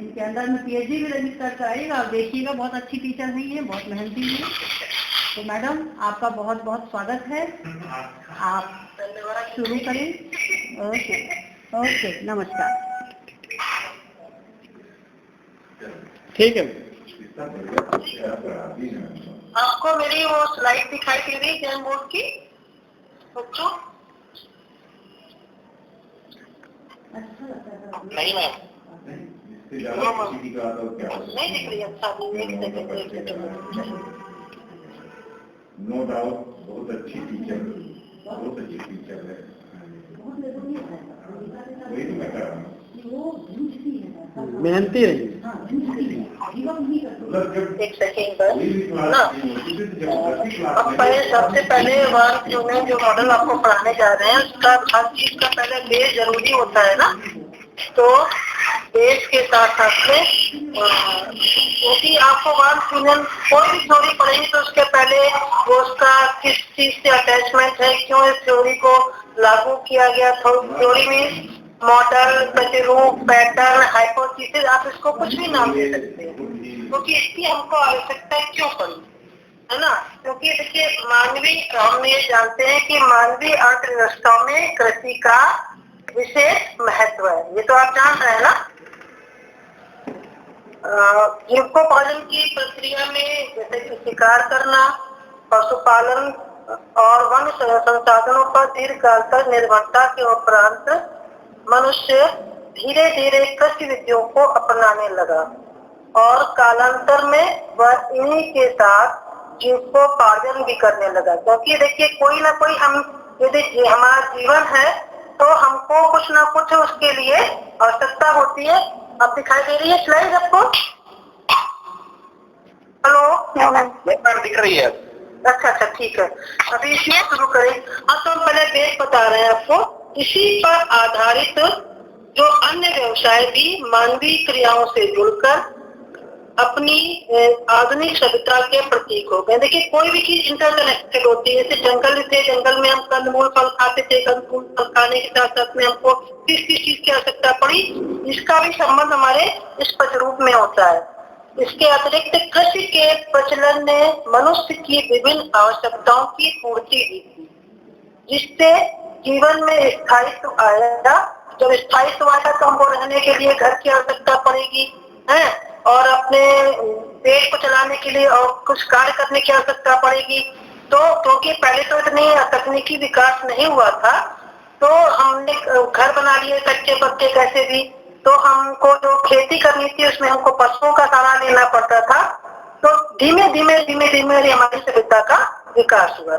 इनके अंदर में पीएचडी भी रजिस्टर कराइएगा और देखिएगा, बहुत अच्छी टीचर है ये, बहुत मेहनती है। तो मैडम आपका बहुत बहुत स्वागत है, आप शुरू करें। ओके ओके, नमस्कार। ठीक है। आपको मेरी वो स्लाइड दिखाई दे रही है जैन बोर्ड की बच्चों? नहीं मैम, नहीं दिख रही। अच्छा नो डाउट बहुत अच्छी टीचर, बहुत अच्छी टीचर है। वही तो मैं कह रहा हूँ, मेहनती रही। एक सेकेंड पर ना, अब सबसे पहले जो मॉडल आपको पढ़ाने जा रहे हैं उसका हर चीज का पहले बेस जरूरी होता है ना। तो बेस के साथ साथ में क्योंकि आपको कोई भी थ्योरी पढ़ेगी तो उसके पहले वो उसका किस चीज से अटैचमेंट है, क्यों इस थ्योरी को लागू किया गया। थ्योरी मीन्स मॉडल, प्रतिरूप, पैटर्न, हाइपोथेसिस, आप इसको कुछ भी नाम दे सकते हैं, क्योंकि इसकी हमको आवश्यकता क्यों पड़ी, है ना। क्योंकि देखिए हम ये जानते हैं कि मानवीय अर्थव्यवस्था में कृषि का विशेष महत्व है, ये तो आप जान रहे हैं ना। जीविकोपार्जन की प्रक्रिया में जैसे कि शिकार करना, पशुपालन और वन संसाधनों पर दीर्घकाल तक निर्भरता के उपरांत मनुष्य धीरे धीरे कृषि विधियों को अपनाने लगा और कालांतर में वह इन्हीं के साथ जीविकोपार्जन भी करने लगा। क्योंकि देखिए कोई ना कोई यदि हमारा जीवन है तो हमको कुछ ना कुछ उसके लिए आवश्यकता होती है। अब दिखाई दे रही है स्लाइड आपको? हेलो, दिख रही है। अच्छा ठीक है, अभी इसमें शुरू करें। अब तो हम पहले बेस बता रहे हैं आपको। इसी पर आधारित जो अन्य व्यवसाय भी मानवीय क्रियाओं से जुड़कर अपनी आधुनिक सभ्यता के प्रतीक हो गए। देखिए कोई भी चीज इंटरकनेक्टेड होती है। जैसे जंगल थे, जंगल में हम कंदमूल फल खाते थे, कंदमूल फल खाने के साथ साथ में हमको किस किस चीज की आवश्यकता पड़ी, इसका भी संबंध हमारे इस प्रतिरूप में होता है। इसके अतिरिक्त कृषि के प्रचलन ने मनुष्य की विभिन्न आवश्यकताओं की पूर्ति की थी, जिससे जीवन में स्थायित्व आया। जब स्थायित्व आया तो हमको रहने के लिए घर की आवश्यकता पड़ेगी, है, और अपने पेट को चलाने के लिए और कुछ कार्य करने की आवश्यकता पड़ेगी। तो क्योंकि पहले तो इतनी तकनीकी विकास नहीं हुआ था, तो हमने घर बना लिए कच्चे पक्के कैसे भी। तो हमको जो खेती करनी थी उसमें हमको पशुओं का सहारा लेना पड़ता था। तो धीमे धीमे हमारी सभ्यता का विकास हुआ।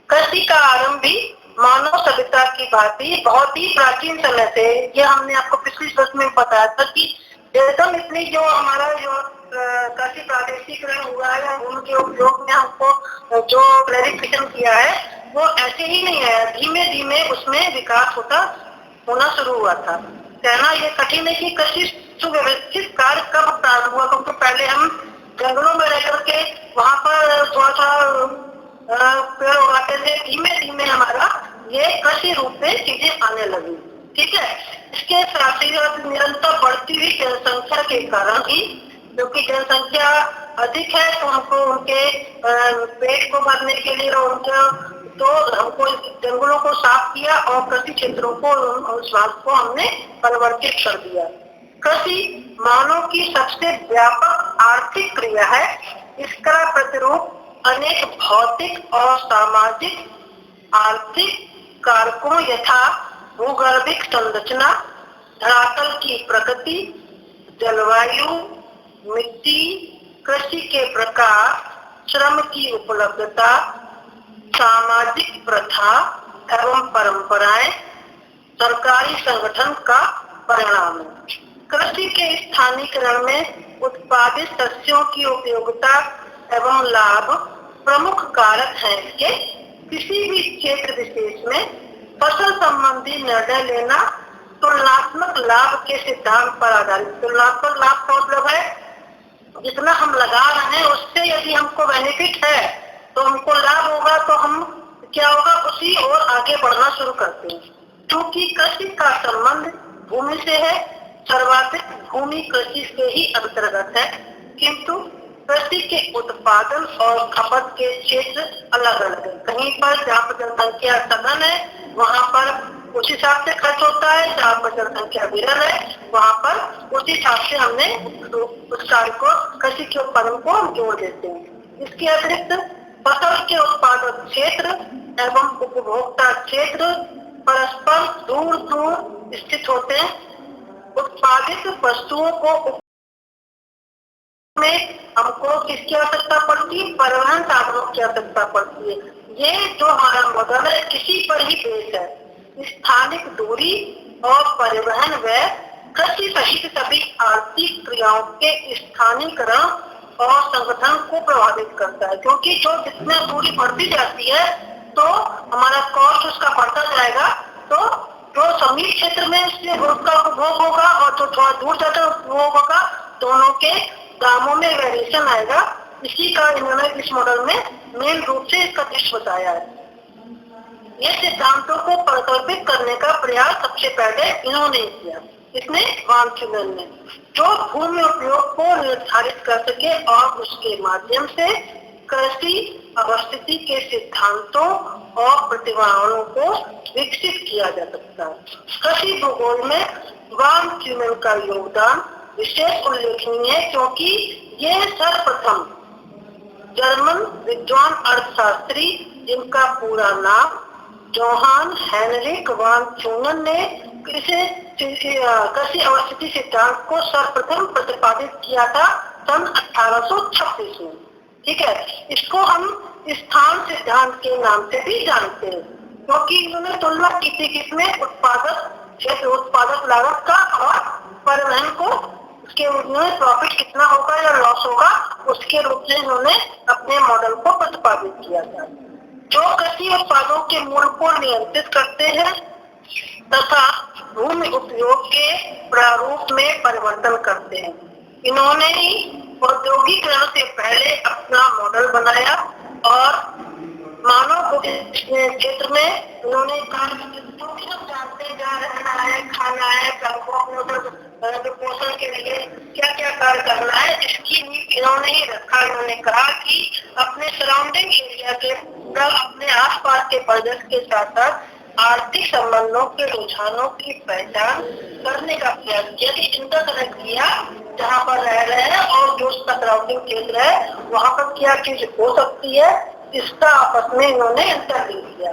कृषि का आरंभ भी मानव सभ्यता की भांति बहुत ही प्राचीन समय से, ये हमने आपको पिछली वर्ष में बताया था कि एकदम इतनी जो हमारा जो कृषि प्रादेशिकरण हुआ है, उनके उपयोग में हमको जो क्लैरिफिकेशन किया है वो ऐसे ही नहीं है, धीमे धीमे उसमें विकास होना शुरू हुआ था। कहना ये कठिन है कि कृषि सुव्यवस्थित कार्य कब प्रारंभ हुआ, क्योंकि पहले हम जंगलों में रह करके वहाँ पर थोड़ा पेड़ उगाते थे। धीमे धीमे हमारा ये कृषि रूप में चीजें आने लगी, ठीक है। इसके साथ ही निरंतर बढ़ती हुई जनसंख्या के कारण ही, क्योंकि जनसंख्या अधिक है तो हमको उनके पेट को भरने के लिए तो हमको जंगलों को साफ किया और कृषि क्षेत्रों को को हमने परिवर्तित कर दिया। कृषि मानव की सबसे व्यापक आर्थिक क्रिया है। इसका प्रतिरूप अनेक भौतिक और सामाजिक आर्थिक कारकों यथा भूगर्भिक संरचना, धरातल की प्रकृति, जलवायु, मिट्टी, कृषि के प्रकार, श्रम की उपलब्धता, सामाजिक प्रथा एवं परंपराएं, सरकारी संगठन का परिणाम है। कृषि के स्थानीयकरण में उत्पादित शस्यों की उपयोगिता एवं लाभ प्रमुख कारक हैं। इसके किसी भी क्षेत्र विशेष में फसल संबंधी निर्णय लेना तुलनात्मक लाभ के सिद्धांत पर आधारित। तुलनात्मक लाभ का मतलब है जितना हम लगा रहे हैं उससे यदि हमको बेनिफिट है तो हमको लाभ होगा, तो हम क्या होगा उसी और आगे बढ़ना शुरू करते हैं। क्योंकि कृषि का संबंध भूमि से है, सर्वाधिक भूमि कृषि से ही अंतर्गत है, किंतु कृषि के उत्पादन और खपत के क्षेत्र अलग अलग है। कहीं पर जहाँ पर जनसंख्या सघन है वहाँ पर उस हिसाब से खर्च होता है, जहाँ पर जनसंख्या विरल है वहाँ पर उस हिसाब से हमने उस कार्य को, कृषि के उत्पादन को हम जोड़ देते हैं। इसके अतिरिक्त फसल के उत्पादक क्षेत्र एवं उपभोक्ता क्षेत्र परस्पर दूर दूर स्थित होते हैं। उत्पादित वस्तुओं को में हमको किसकी आवश्यकता पड़ती है? परिवहन साधनों की आवश्यकता पड़ती है। ये जो हमारा मॉडल है इसी पर ही बेस्ड है। स्थानिक दूरी और परिवहन व कृषि सहित सभी आर्थिक क्रियाओं के स्थानीयकरण और संगठन को प्रभावित करता है, क्योंकि जो जितना दूरी बढ़ती जाती है तो हमारा कॉस्ट उसका बढ़ता जाएगा, तो जो समीप क्षेत्र में उसका उपभोग होगा और जो थोड़ा दूर जाकर उपभोग होगा, दोनों के दामों में वेरिएशन आएगा। इसी का इन्होंने इस मॉडल में मेन रूप से इसका दृश्य बताया है। ये सिद्धांतों को परिकल्पित करने का प्रयास सबसे पहले इन्होंने किया, इसने वान न्यूमैन ने, जो भूमि उपयोग को निर्धारित कर सके और उसके माध्यम से कृषि अवस्थिति के सिद्धांतों और प्रतिभाओं को विकसित किया जा सकता है। कृषि भूगोल में वान न्यूमैन का योगदान विशेष उल्लेखनीय है, क्योंकि ये सर्वप्रथम जर्मन विद्वान अर्थशास्त्री, जिनका पूरा नाम जोहान हेनरिक वान न्यूमैन ने कृषि अवस्थिति सिद्धांत को सर्वप्रथम प्रतिपादित किया था सन 1836 में। ठीक है, इसको हम स्थान सिद्धांत के नाम से भी जानते हैं, क्योंकि इन्होंने तुलना की थी किसमें? उत्पादक लागत का और परिवहन को, उसके उन्होंने प्रॉफिट कितना होगा या लॉस होगा उसके रूप में इन्होंने अपने मॉडल को प्रतिपादित किया था, जो कृषि उत्पादों के मूल्य को नियंत्रित करते हैं तथा भूमि उपयोग के प्रारूप में परिवर्तन करते हैं। इन्होंने ही औद्योगिकरण से पहले अपना मॉडल बनाया और मानव क्षेत्र में उन्होंने कहा जो भी हम जानते जा रहना है, खाना है, पोषण के लिए क्या क्या कार्य करना है, इसकी नींव इन्होंने ही रखा। इन्होंने कहा कि अपने सराउंडिंग एरिया के पूरा अपने आसपास के परिवेश के साथ साथ आर्थिक संबंधों के रुझानों की पहचान करने का प्रयास किया कि इनका कनेक्ट किया जहाँ पर रह रहे हैं और जो उसका सराउंडिंग क्षेत्र है वहाँ पर क्या चीज हो सकती है, इसका आपस में इन्होंने इंटरव्यू किया।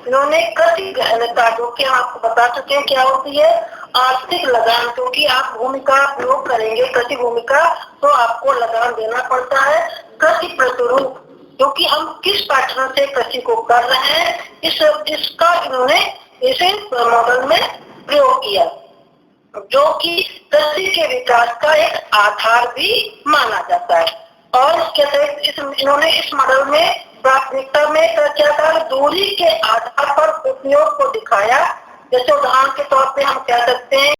इन्होंने कृषि गहनता, जो कि हम आपको बता चुके हैं क्या होती है, आर्थिक लगान, क्योंकि आप भूमि का उपयोग करेंगे कृषि भूमि का तो आपको लगान देना पड़ता है। कृषि प्रतिरूप, क्योंकि हम किस पैटर्न से कृषि को कर रहे हैं, इसका इन्होंने इसे मॉडल में प्रयोग किया, जो कि कृषि के विकास का एक आधार भी माना जाता है। और इसके अतिरिक्त इन्होंने इस मॉडल में प्राथमिकता में क्या था, दूरी के आधार पर उपयोग को दिखाया। जैसे उदाहरण के तौर पे हम कह सकते हैं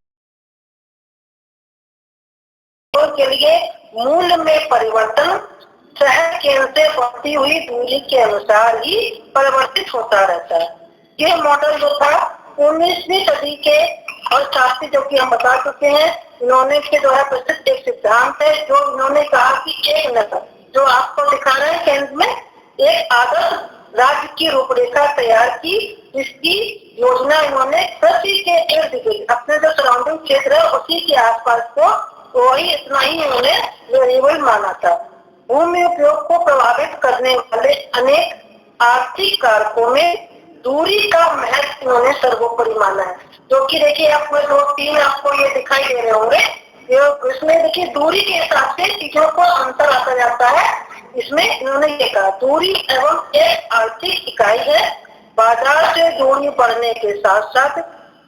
के लिए मूल्य में परिवर्तन शहर केंद्र से बढ़ती हुई दूरी के अनुसार ही परिवर्तित होता रहता है। ये मॉडल जो था 19वीं सदी के अर्थशास्त्री, जो कि हम बता चुके हैं, इन्होंने के द्वारा प्रसिद्ध एक सिद्धांत है, जो इन्होंने कहा कि एक नगर, जो आपको दिखा रहे हैं केंद्र में, एक आदर्श राज्य की रूपरेखा तैयार की, जिसकी योजना इन्होंने कृषि के इर्द गिर्द अपने जो सराउंडिंग क्षेत्र है उसी के आसपास को वही इतना ही इन्होंने वेरिएबल माना था। भूमि उपयोग को प्रभावित करने वाले अनेक आर्थिक कारकों में दूरी का महत्व इन्होंने सर्वोपरि माना है, जो कि देखिए आपको 2-3 आपको ये दिखाई दे रहे होंगे। इसमें देखिए दूरी के हिसाब से चीजों को अंतर आता जाता है। इसमें इन्होंने ये कहा, दूरी एवं एक आर्थिक इकाई है, बाजार से दूरी बढ़ने के साथ साथ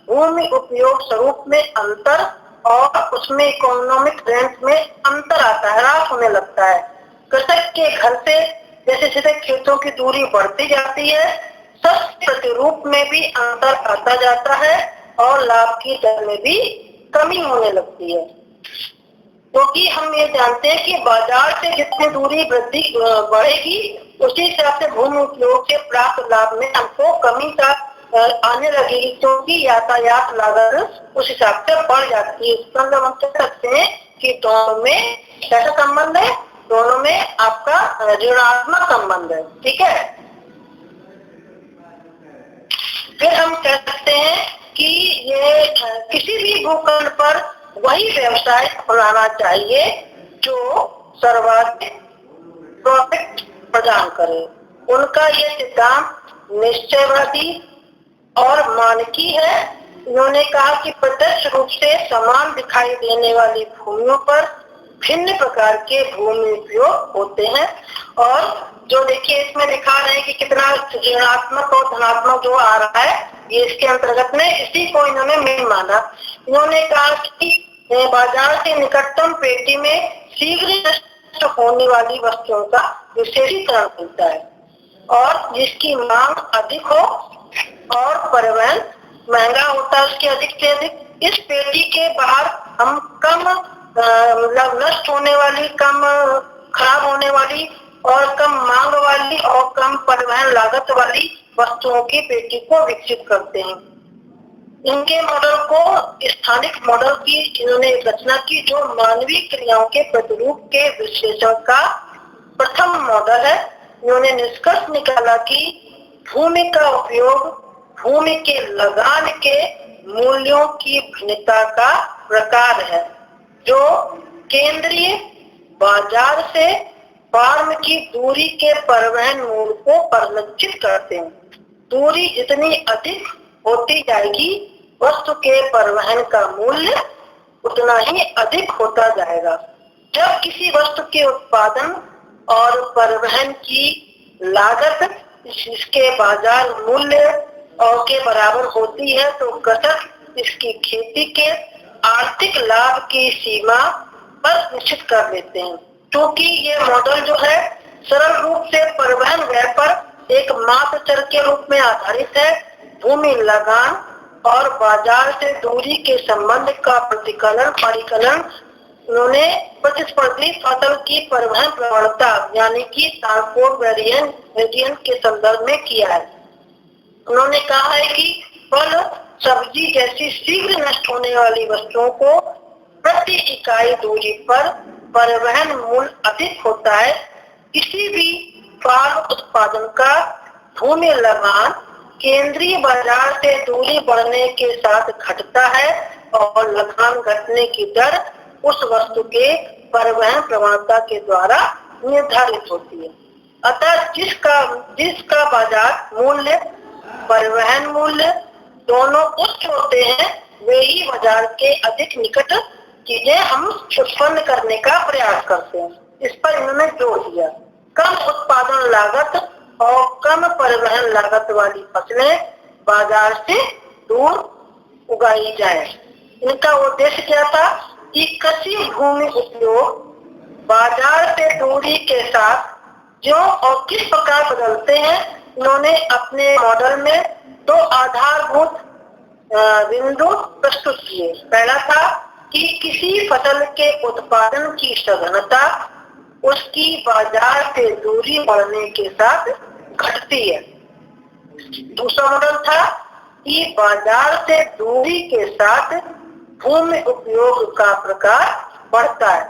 भूमि उपयोग स्वरूप में अंतर और उसमें इकोनॉमिक रेंज में अंतर आता है, ह्रास होने लगता है। कृषक के घर से जैसे जैसे खेतों की दूरी बढ़ती जाती है, सस्ते प्रतिरूप में भी अंतर आता जाता है और लाभ की दर में भी कमी होने लगती है, क्योंकि हम ये जानते हैं कि बाजार से जितनी दूरी बढ़ेगी उसी हिसाब से भूमि उपयोग से प्राप्त लाभ में हमको कमी का आने लगेगी, क्योंकि यातायात लागत उस हिसाब से बढ़ जाती है। इसका मतलब हम कह सकते हैं कि दोनों में कैसा संबंध है, दोनों में आपका ऋणात्मक संबंध है। ठीक है, फिर हम कह सकते हैं कि ये किसी भी भूखंड पर वही व्यवसाय अपनाना चाहिए जो सर्वाधिक प्रॉफिट प्रदान करे। उनका ये सिद्धांत निश्चयवादी और मानकी है। इन्होंने कहा कि प्रत्यक्ष रूप से समान दिखाई देने वाली भूमियों पर भिन्न प्रकार के भूमि उपयोग होते हैं, और जो देखिए इसमें दिखा रहे हैं कि कितना ऋणात्मक और धनात्मक जो आ रहा है, ये इसके अंतर्गत में इसी को इन्होंने मेन माना। इन्होंने कहा कि बाजार के निकटतम पेटी में शीघ्र नष्ट होने वाली वस्तुओं का विशेषीकरण मिलता है, और जिसकी मांग अधिक हो और परिवहन महंगा होता है उसके अधिक से अधिक। इस पेटी के बाहर हम कम मतलब नष्ट होने वाली, कम खराब होने वाली और कम मांग वाली और कम परिवहन लागत वाली वस्तुओं की पेटी को विकसित करते हैं। इनके मॉडल को स्थानिक मॉडल की इन्होंने रचना की, जो मानवीय क्रियाओं के प्रतिरूप के विश्लेषण का प्रथम मॉडल है। इन्होंने निष्कर्ष निकाला कि भूमि का उपयोग भूमि के लगान के मूल्यों की भिन्नता का प्रकार है, जो केंद्रीय बाजार से फार्म की दूरी के परिवहन मूल्य को परिलक्षित करते हैं। दूरी जितनी अधिक होती जाएगी, वस्तु के परिवहन का मूल्य उतना ही अधिक होता जाएगा। जब किसी वस्तु के उत्पादन और परिवहन की लागत इसके बाजार मूल्य और के बराबर होती है, तो कृषक इसकी खेती के आर्थिक लाभ की सीमा पर निश्चित कर लेते हैं। क्योंकि ये मॉडल जो है सरल रूप से परिवहन व्यय पर एक मात्र चर के रूप में आधारित है। भूमि लगान और बाजार से दूरी के संबंध का परिकलन उन्होंने प्रतिस्पर्धी फसल की परिवहन प्रवणता यानी कि ट्रांसपोर्ट वेरिएंट के संदर्भ में किया है। उन्होंने कहा है कि फल, सब्जी जैसी शीघ्र नष्ट होने वाली वस्तुओं को प्रति इकाई दूरी पर परिवहन मूल्य अधिक होता है। किसी भी फार्म उत्पादन का भूमि लगान केंद्रीय बाजार से दूरी बढ़ने के साथ घटता है, और लगान घटने की दर उस वस्तु के परिवहन प्रवणता के द्वारा निर्धारित होती है। अतः जिसका बाजार मूल्य परिवहन मूल्य दोनों उच्च होते हैं, वे ही बाजार के अधिक निकट चीजें हम उत्पन्न करने का प्रयास करते हैं। इस पर इन्होंने जोर दिया। कम उत्पादन लागत और कम परिवहन लागत वाली फसलें बाजार से दूर उगाई जाए। इनका उद्देश्य क्या था कि कृषि भूमि उपयोग बाजार से दूरी के साथ जो और किस प्रकार बदलते हैं, इन्होंने अपने मॉडल में दो आधारभूत बिंदु प्रस्तुत किए। पहला था कि किसी फसल के उत्पादन की सघनता उसकी बाजार से दूरी बढ़ने के साथ घटती है। दूसरा मॉडल था कि बाजार से दूरी के साथ भूमि उपयोग का प्रकार बढ़ता है।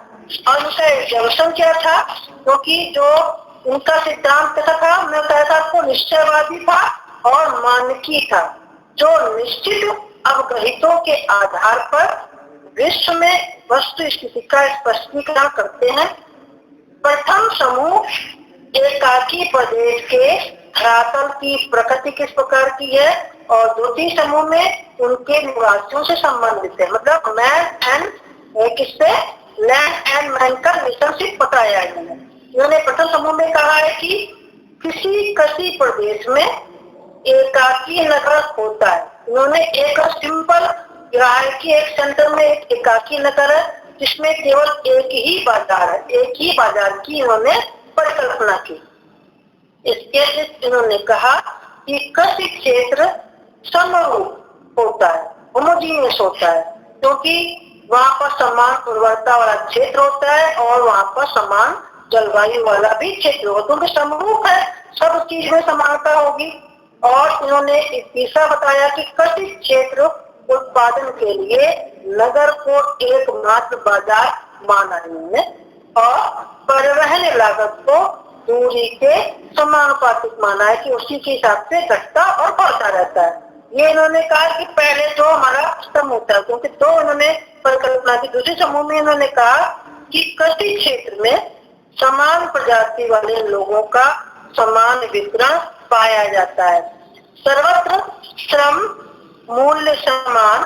और उनका एग्जाम्पशन क्या था, क्योंकि जो उनका सिद्धांत कैसा था, मैं कहता आपको निश्चयवादी था और मानकी था, जो निश्चित अवगहितों के आधार पर विश्व में वस्तु स्थिति का स्पष्टीकरण करते हैं। प्रथम समूह एकाकी प्रदेश के धरातल की प्रकृति किस प्रकार की है, और द्वितीय समूह में उनके निवासियों से संबंधित है। मतलब मैन एंड किससे लैंड एंड मैन का रिलेशनशिप बताया है। इन्होंने प्रथम समूह में कहा है कि किसी कृषि प्रदेश में एकाकी नगर होता है। उन्होंने एक सिंपल है कि एक सेंटर में एक एकाकी नगर है जिसमें केवल एक ही बाजार है, एक ही बाजार की इन्होंने परिकल्पना की। इसके लिए इन्होंने कहा कि कृषि क्षेत्र समरूप होता है, होमोजीनियस होता है, क्योंकि वहाँ पर समान उर्वरता वाला क्षेत्र होता है और वहाँ पर समान जलवायु वाला भी क्षेत्र होता है, क्योंकि समरूप है, सब चीज में समानता होगी। और इन्होंने तीसरा बताया कि कृषि क्षेत्र उत्पादन के लिए नगर को एकमात्र बाजार माना इन्होंने, और परिवहन लागत को दूरी के समानुपातिक माना है कि उसी के हिसाब से घटता और बढ़ता रहता है। ये इन्होंने कहा कि पहले जो हमारा समूह होता है, क्योंकि दो इन्होंने परिकल्पना की। दूसरे समूह में इन्होंने कहा कि कृषि क्षेत्र में समान प्रजाति वाले लोगों का समान वितरण पाया जाता है। सर्वत्र श्रम मूल्य समान,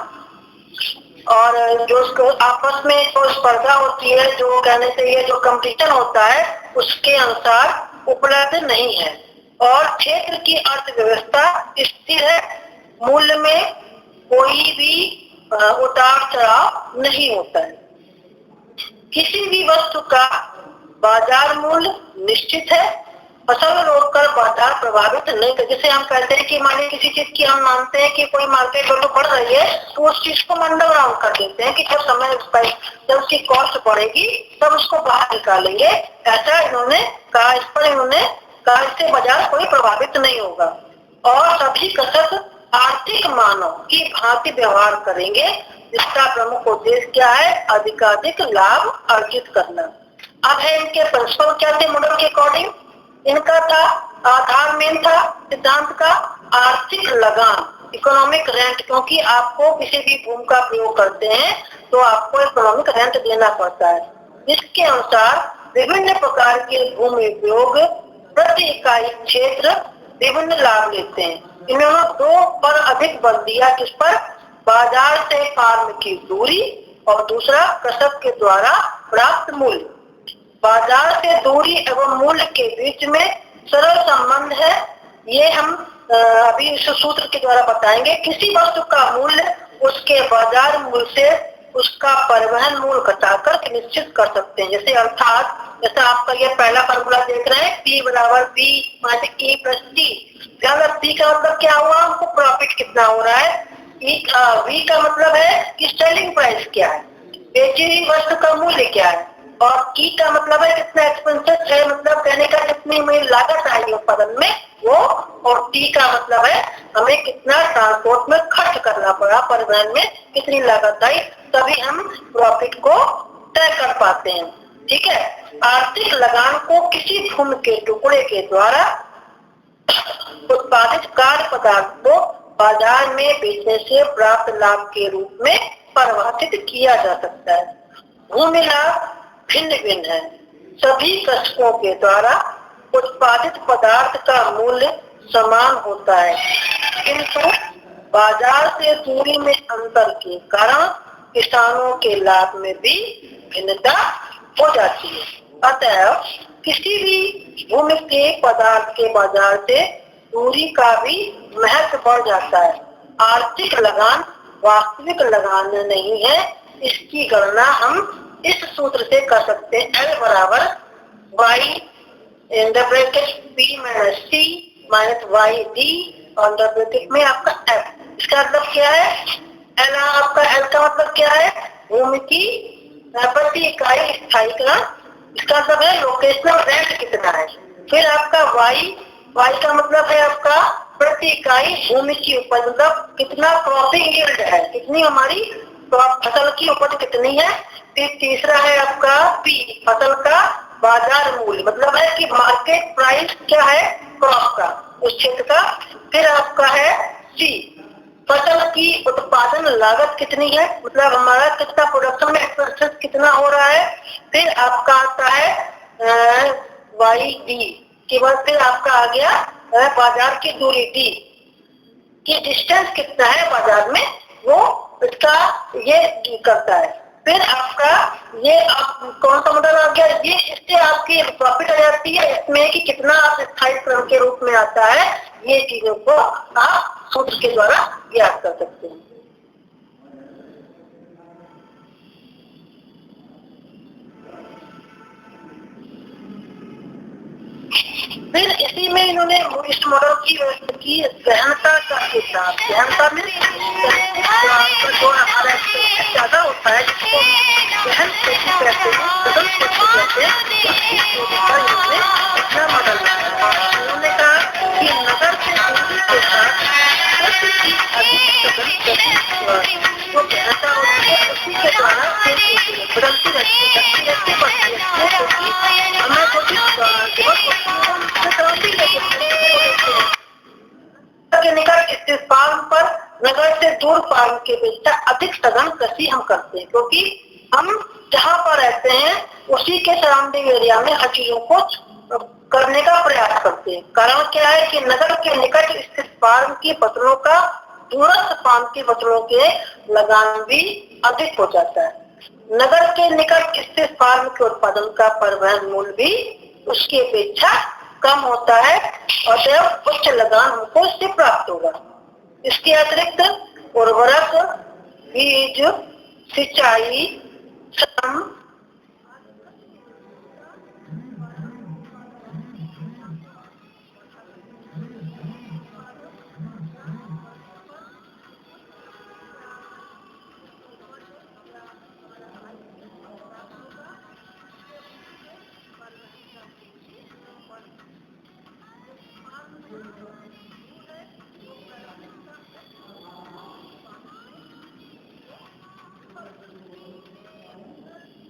और जो आपस में जो स्पर्धा होती है, जो कहने चाहिए जो कंपटीशन होता है, उसके अनुसार उपलब्ध नहीं है। और क्षेत्र की अर्थव्यवस्था स्थिर है, मूल्य में कोई भी उतार चढ़ाव नहीं होता है। किसी भी वस्तु का बाजार मूल्य निश्चित है, फसल रोककर बाजार प्रभावित नहीं कर। जैसे हम कहते हैं कि मान लीजिए किसी चीज की हम मानते हैं कि कोई मार्केट वैल्यू बढ़ रही है, तो उस चीज को अंडर ग्राउंड कर देते हैं कि जब समय जब उसकी कॉस्ट बढ़ेगी तब उसको बाहर निकालेंगे। ऐसा इन्होंने कहा, इस पर इन्होंने कहा इससे बाजार कोई प्रभावित नहीं होगा। और सभी कसरत आर्थिक मानव की भांति व्यवहार करेंगे, इसका प्रमुख उद्देश्य क्या है? अधिकाधिक लाभ अर्जित करना। अब है इनके प्रिंसिपल क्या थे मॉडल के अकॉर्डिंग? इनका था आधार मेन था सिद्धांत का आर्थिक लगान, इकोनॉमिक रेंट, क्योंकि आपको किसी भी भूमि का प्रयोग करते हैं तो आपको इकोनॉमिक रेंट देना पड़ता है। इसके अनुसार विभिन्न प्रकार के भूमि उपयोग प्रति इकाई क्षेत्र विभिन्न लाभ लेते हैं। इन्होंने दो पर अधिक बल दिया, किस पर? बाजार से फार्म की दूरी और दूसरा कसरत के द्वारा प्राप्त मूल्य। बाजार से दूरी एवं मूल्य के बीच में सरल संबंध है, ये हम अभी इस सूत्र के द्वारा बताएंगे। किसी वस्तु का मूल्य उसके बाजार मूल्य से उसका परिवहन मूल्य घटाकर निश्चित कर सकते हैं। जैसे अर्थात जैसे आपका ये पहला फॉर्मूला देख रहे हैं, P बराबर P minus E plus T। P का मतलब क्या हुआ? हमको प्रॉफिट कितना हो रहा है। V का मतलब है कि सेलिंग प्राइस क्या है, बेची हुई वस्तु का मूल्य क्या है। और E का मतलब है कितना एक्सपेंसेस है, मतलब कहने का कितनी मेरी लागत आई उत्पादन में वो। और T का मतलब है हमें कितना ट्रांसपोर्ट में खर्च करना पड़ा, परिवहन में कितनी लागत आई, तभी हम प्रॉफिट को तय कर पाते हैं। ठीक है। आर्थिक लगान को किसी भूमि के टुकड़े के द्वारा उत्पादित कार्य पदार्थ को बाजार में बेचने से प्राप्त लाभ के रूप में परिभाषित किया जा सकता है। भूमि लाभ भिन्न भिन्न है। सभी कृषकों के द्वारा उत्पादित पदार्थ का मूल्य समान होता है, किंतु बाजार से दूरी में अंतर के कारण किसानों के लाभ में भी भिन्नता हो जाती है। अतः किसी भी भूमि के पदार्थ के बाजार से दूरी का भी महत्व बढ़ जाता है। आर्थिक लगान वास्तविक लगान नहीं है, इसकी गणना हम इस सूत्र से कर सकते हैं। L बराबर Y in the bracket P minus C minus YD और द ब्रैकेट में आपका F। इसका मतलब क्या है? L आपका L का मतलब क्या है? भूमि की प्रति इकाई स्थायीकरण, इसका मतलब है लोकेशनल रेंट कितना है। फिर आपका Y का मतलब है आपका प्रति इकाई भूमि की उपज, मतलब कितना क्रॉपिंग यील्ड है, कितनी हमारी फसल की उपज कितनी है। फिर तीसरा है आपका P, फसल का बाजार मूल्य, मतलब है कि मार्केट प्राइस क्या है क्रॉप का, उस क्षेत्र का। फिर आपका है C, फसल की उत्पादन लागत कितनी है, मतलब हमारा कितना प्रोडक्शन में एक्सपेंसेस कितना हो रहा है। फिर आपका आता है YD के बाद फिर आपका आ गया बाजार की दूरी D की डिस्टेंस कितना है बाजार में, वो इसका ये करता है। फिर आपका ये कौन सा मॉडल आ गया, ये इससे आपकी प्रॉफिट आ जाती है, इसमें कि कितना आप स्थायी क्रम के रूप में आता है। ये चीजों को आप सूत्र के द्वारा याद कर सकते हैं। फिर इसी में इन्होंने इस मॉडल की गहनता का सिद्धांत, गहनता में जो हमारा ज्यादा होता है जिसको गहन खेती कहते हैं, बदल खेती कहते हैं, इतना मॉडल उन्होंने कहा कि नगर से दूरी के भी अधिक सघन जो गहनता होती है उसी के द्वारा बदलती रहती है बढ़ती रहती है, क्योंकि हमें जो के निकट स्थित फार्म पर नगर से दूर फार्म के अपेक्षा अधिक सघन कृषि हम करते हैं, क्योंकि हम जहाँ पर रहते हैं उसी के सराउंडिंग एरिया में हर चीजों को करने का प्रयास करते हैं। कारण क्या है कि नगर के निकट स्थित फार्म की फसलों का दूरस्थ फार्म की फसलों के लगान भी अधिक हो जाता है। नगर के निकट स्थित फार्म के उत्पादन का परिवहन मूल्य भी उसकी अपेक्षा कम होता है और जब उच्च लगान हमको इससे प्राप्त होगा। इसके अतिरिक्त उर्वरक, बीज, सिंचाई, श्रम,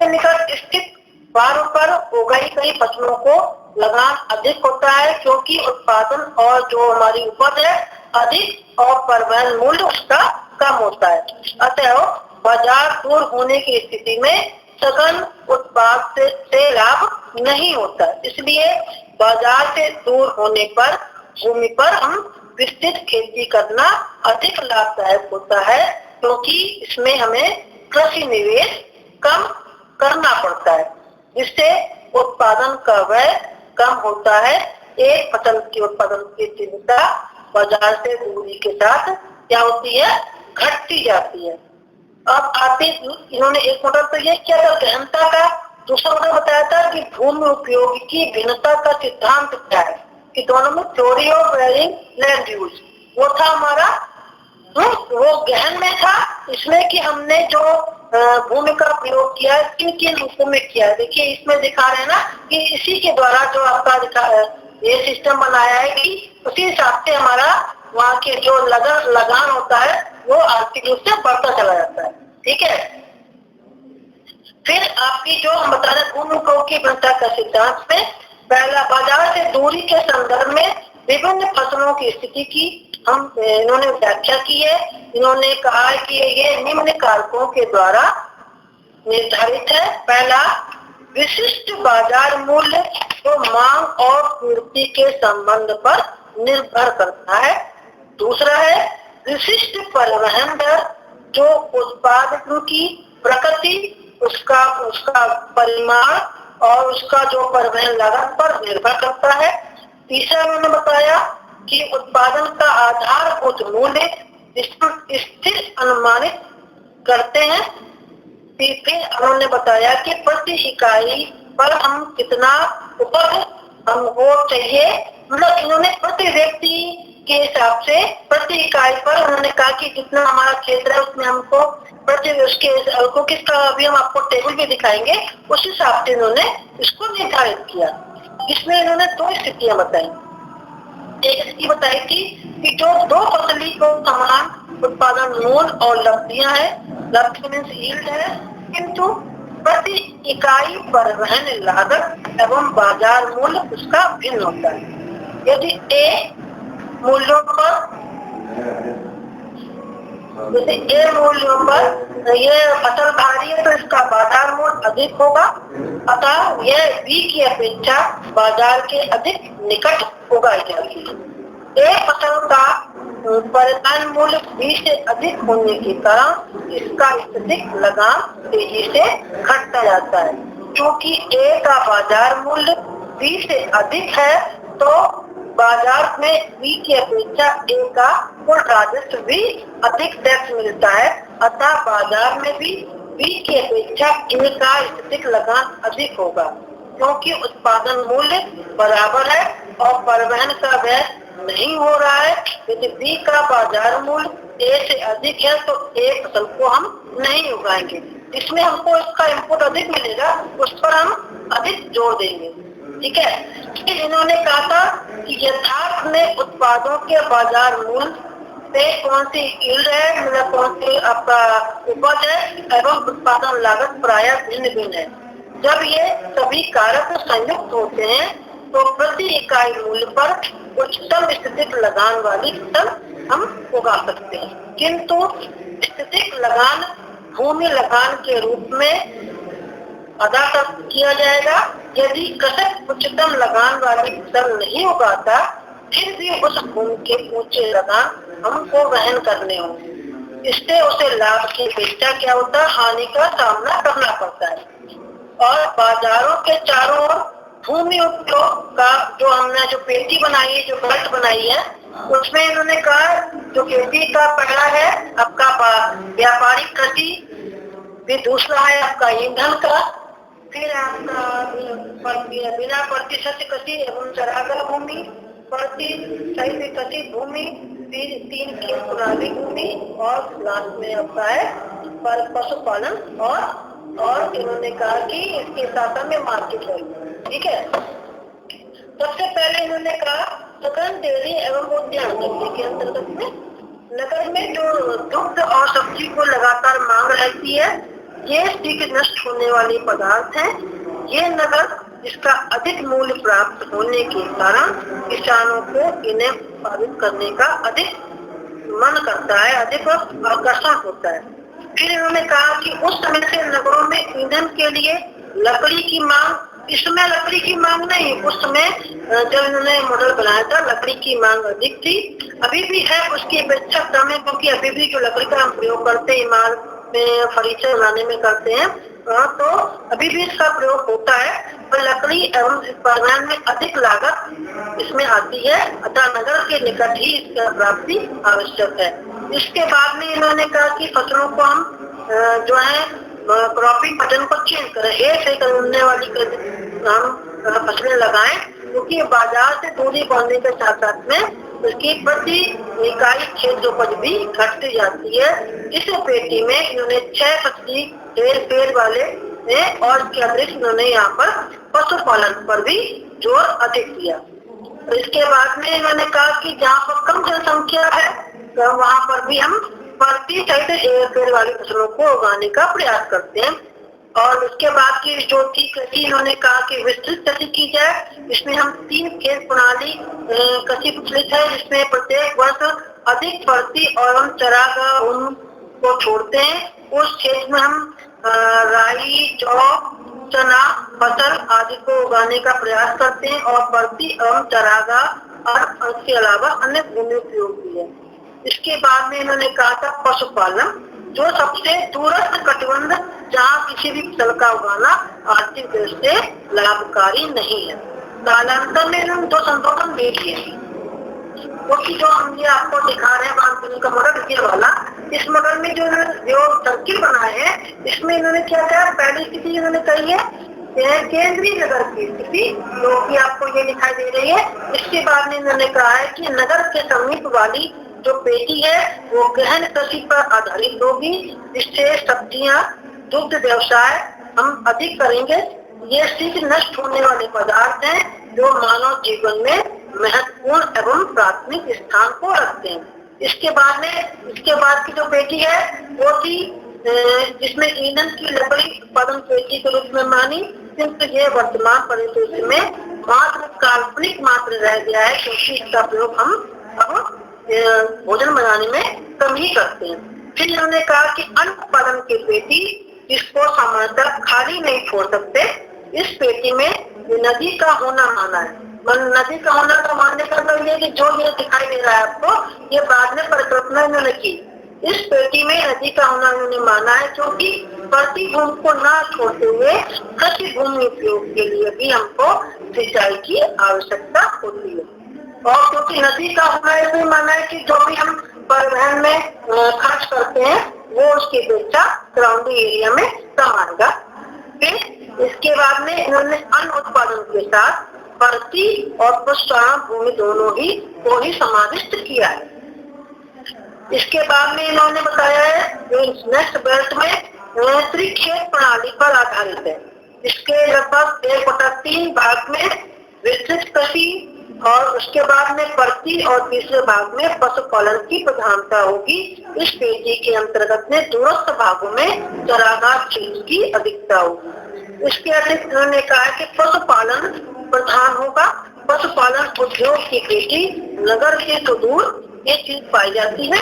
निकट स्थित फार्म पर उगाई गई फसलों को लगान अधिक होता है, क्योंकि उत्पादन और जो हमारी उपज है अधिक और परिवहन मूल्य उसका कम होता है। अतः बाजार दूर होने की स्थिति में सघन उत्पाद से लाभ नहीं होता, इसलिए बाजार से दूर होने पर भूमि पर हम विस्तृत खेती करना अधिक लाभदायक होता है, क्योंकि इसमें हमें कृषि निवेश कम करना पड़ता है, जिससे उत्पादन का व्यय कम होता है। एक फसल के उत्पादन की तीव्रता बाजार से दूरी के साथ क्या होती है, घटती जाती है। अब आते इन्होंने एक मॉडल तो ये किया था गहनता का, दूसरा मॉडल बताया था कि भूमि उपयोग की भिन्नता का सिद्धांत क्या है, कि दोनों में theory of varying land use वो था हमारा, वो गहन में था इसमें कि हमने जो भूमि का प्रयोग किया है किन किन रूपों में किया है। देखिए इसमें दिखा रहे हैं ना कि इसी के द्वारा जो आपका दिखा ये सिस्टम बनाया है कि उसी हिसाब से हमारा वहाँ के जो लगान होता है वो आर्थिक रूप से बढ़ता चला जाता है। ठीक है, फिर आपकी जो हम बता रहे भूमि उपयोग की भिन्नता का सिद्धांत में पहला बाजार से दूरी के संदर्भ में विभिन्न फसलों की स्थिति की हम इन्होंने व्याख्या की है। इन्होंने कहा है कि ये निम्न कारकों के द्वारा निर्धारित है। पहला, विशिष्ट बाजार मूल्य जो मांग और पूर्ति के संबंध पर निर्भर करता है। दूसरा है विशिष्ट परिवहन दर जो उत्पादन की प्रकृति, उसका परिमाण और उसका जो परिवहन लागत पर निर्भर करता है। तीसरा मैंने बताया कि उत्पादन का आधारभूत मूल्य स्थिर अनुमानित करते हैं। फिर उन्होंने बताया कि प्रति इकाई पर हम कितना उपज हमको चाहिए, मतलब इन्होंने प्रति व्यक्ति के हिसाब से प्रति इकाई पर उन्होंने कहा कि जितना हमारा क्षेत्र है उसमें हमको प्रति उसके किसका अभी हम आपको टेबल भी दिखाएंगे, उस हिसाब से इन्होंने इसको निर्धारित किया। इसमें इन्होंने दो स्थितियां बताई। एक स्थिति बताई थी कि जो दो फसली को समान उत्पादन मूल्य और लब्धियां है, लब्धि मीन्स यील्ड है, किंतु प्रति इकाई परिवहन लागत एवं बाजार मूल्य उसका भिन्न होता है। यदि ए मूल्यों पर ये फसल भारी है तो इसका बाजार मूल्य अधिक होगा, अतः यह बी की अपेक्षा बाजार के अधिक निकट उगाई जाती है। एक फसल का परिवहन मूल्य बी से अधिक होने के कारण इसका स्थितिक लगान तेजी से घटता जाता है। क्योंकि ए का बाजार मूल्य बी से अधिक है तो बाजार में बी की अपेक्षा ए का कुल राजस्व भी अधिक टैक्स मिलता है, अतः बाजार में भी बी की अपेक्षा ए का स्थितिक लगान अधिक होगा। क्योंकि उत्पादन मूल्य बराबर है और परिवहन का व्यय नहीं हो रहा है। यदि बी का बाजार मूल्य ए से अधिक है तो ए फसल को हम नहीं उगाएंगे, इसमें हमको इसका इनपुट अधिक मिलेगा, उस पर हम अधिक जोर देंगे। ठीक है, फिर इन्होंने कहा था कि यथार्थ में उत्पादों के बाजार मूल्य पे कौन सी यील्ड है, मतलब कौन सी आपका उपज है एवं उत्पादन लागत प्रायः भिन्न भिन्न है। जब ये सभी कारक संयुक्त होते हैं तो प्रति इकाई मूल्य पर उच्चतम स्थितिक लगान वाली फसल हम उगा सकते हैं। किंतु स्थितिक लगान भूमि लगान के रूप में अदा किया जाएगा। यदि कृषक उच्चतम लगान वाली फसल नहीं उगाता फिर भी उस भूमि के ऊंचे लगान हमको वहन करने होंगे। इससे उसे लाभ की अपेक्षा क्या होता है, हानि का सामना करना पड़ता है। और बाजारों के चारों ओर भूमि उपयोग का जो हमने जो पेटी बनाई है, जो बेल्ट बनाई है, उसमें इन्होंने कहा जो खेती का पहला है आपका व्यापारिक कृषि, फिर दूसरा है आपका ईंधन का, फिर आपका बिना प्रतिशत कृषि एवं चरागाह भूमि, सही कृषि भूमि, फिर 3 खेत प्रणाली भूमि और लास्ट में आपका है पशुपालन और इन्होंने कहा कि इसके साथ में मार्केट है। ठीक है, सबसे पहले इन्होंने कहा सघन डेयरी एवं उद्यान धंधे के अंतर्गत में नगर में जो दुग्ध और सब्जी को लगातार मांग रहती है, ये शीघ्र नष्ट होने वाले पदार्थ हैं। ये नगर इसका अधिक मूल्य प्राप्त होने के कारण किसानों को इन्हें उत्पादित करने का अधिक मन करता है, अधिक आकर्षण होता है। फिर इन्होंने कहा कि उस समय से नगरों में ईंधन के लिए लकड़ी की मांग, इस समय लकड़ी की मांग नहीं, उस समय जब इन्होंने मॉडल बनाया था लकड़ी की मांग अधिक थी। अभी भी है, उसकी अपेक्षा कम है, क्योंकि अभी भी जो लकड़ी का हम प्रयोग करते हैं इमारत में फर्नीचर बनाने में करते हैं, तो अभी भी इसका प्रयोग होता है। पर लकड़ी एवं उत्पादन में अधिक लागत इसमें आती है, अतः नगर के निकट ही इसका प्राप्ति आवश्यक है। इसके बाद में इन्होंने कहा कि फसलों को हम जो है क्रॉपिंग पैटर्न को चेंज करें, एक करने वाली हम फसलें लगाएं, क्योंकि बाजार से दूरी बढ़ने के साथ साथ में उसकी प्रति इकाई खेत उपज भी घटती जाती है। इस पेटी में इन्होंने 6 फसली पेड़ वाले और इसके अतिरिक्त इन्होंने यहाँ पर पशुपालन पर भी जोर अधिक दिया। तो इसके बाद में इन्होंने कहा कि जहाँ पर कम जनसंख्या है तो वहाँ पर भी हम प्रति पेड़ वाली फसलों को उगाने का प्रयास करते हैं। और उसके बाद की जो थी कृषि, इन्होंने कहा कि विस्तृत कृषि की जाए। इसमें हम 3 खेत प्रणाली कृषि प्रचलित है, जिसमें प्रत्येक वर्ष अधिक फर्ती और हम चरागाह को छोड़ते हैं। उस क्षेत्र में हम राई, जौ, चना फसल आदि को उगाने का प्रयास करते हैं और फर्ती एवं चरागाह और इसके अलावा अन्य भूमि उपयोग भी है। इसके बाद में इन्होंने कहा था पशुपालन, जो सबसे दूरस्थ कटिबंध जहाँ किसी भी फसल का उगाना आर्थिक दृष्टि से लाभकारी नहीं है। कालांतर में इन्होंने 2 संशोधन भी किए, क्योंकि जो हम ये आपको दिखा रहे हैं बांधनी का मॉडल ये वाला, इस मॉडल में जो सर्किल बनाए हैं, इसमें इन्होंने क्या कहा, पहली स्थिति इन्होंने कही है केंद्रीय नगर की स्थिति, जो कि आपको ये दिखाई दे रही है। इसके बाद में इन्होंने कहा है कि नगर के समीप वाली जो पेटी है वो गहन कृषि पर आधारित होगी, जिससे सब्जियां दुग्ध व्यवसाय हम अधिक करेंगे। ये शीघ्र नष्ट होने वाले पदार्थ हैं जो मानव जीवन में महत्वपूर्ण एवं प्राथमिक स्थान को रखते हैं। इसके बाद की जो पेटी है वो थी जिसमें ईंधन की लकड़ी उत्पादन पेटी के रूप में मानी, किंतु ये वर्तमान परिस्थिति में मात्र काल्पनिक मात्र रह गया है, क्योंकि इसका प्रयोग हम अब भोजन बनाने में कम ही करते हैं। फिर इन्होंने कहा कि अन्न उत्पादन की पेटी, जिसको सामान्यतः खाली नहीं छोड़ सकते, इस पेटी में नदी का होना माना है। नदी का होना का मानने का मतलब ये कि जो ये दिखाई दे रहा है आपको, ये बाद में परिकल्पना इन्होंने की। इस पेटी में नदी का होना इन्होंने माना है, क्योंकि प्रति भूमि को न छोड़ते हुए कृषि भूमि उपयोग के लिए भी हमको सिंचाई की आवश्यकता होती है। और क्योंकि नदी का होना इसमें माना है कि जो भी हम परिवहन में खर्च करते हैं वो उसकी अपेक्षा ग्राउंडी एरिया में कम आएगा। फिर इसके बाद में इन्होंने अन्न उत्पादन के साथ प्रति और पुष्टान भूमि दोनों ही को ही समाविष्ट किया है। इसके बाद में इन्होंने बताया है नेक्स्ट बेल्ट में त्रिखेत प्रणाली पर आधारित है। इसके लगभग 1/3 भाग में विस्तृत कृषि, और उसके बाद में प्रति और तीसरे भाग में पशुपालन की प्रधानता होगी। इस पेटी के अंतर्गत में दूरस्थ भागों में चरागाह क्षेत्र की अधिकता होगी। इसके अतिरिक्त उन्होंने कहा कि पशुपालन प्रधान होगा। पशुपालन उद्योग की पेटी नगर से तो दूर ये चीज पाई जाती है।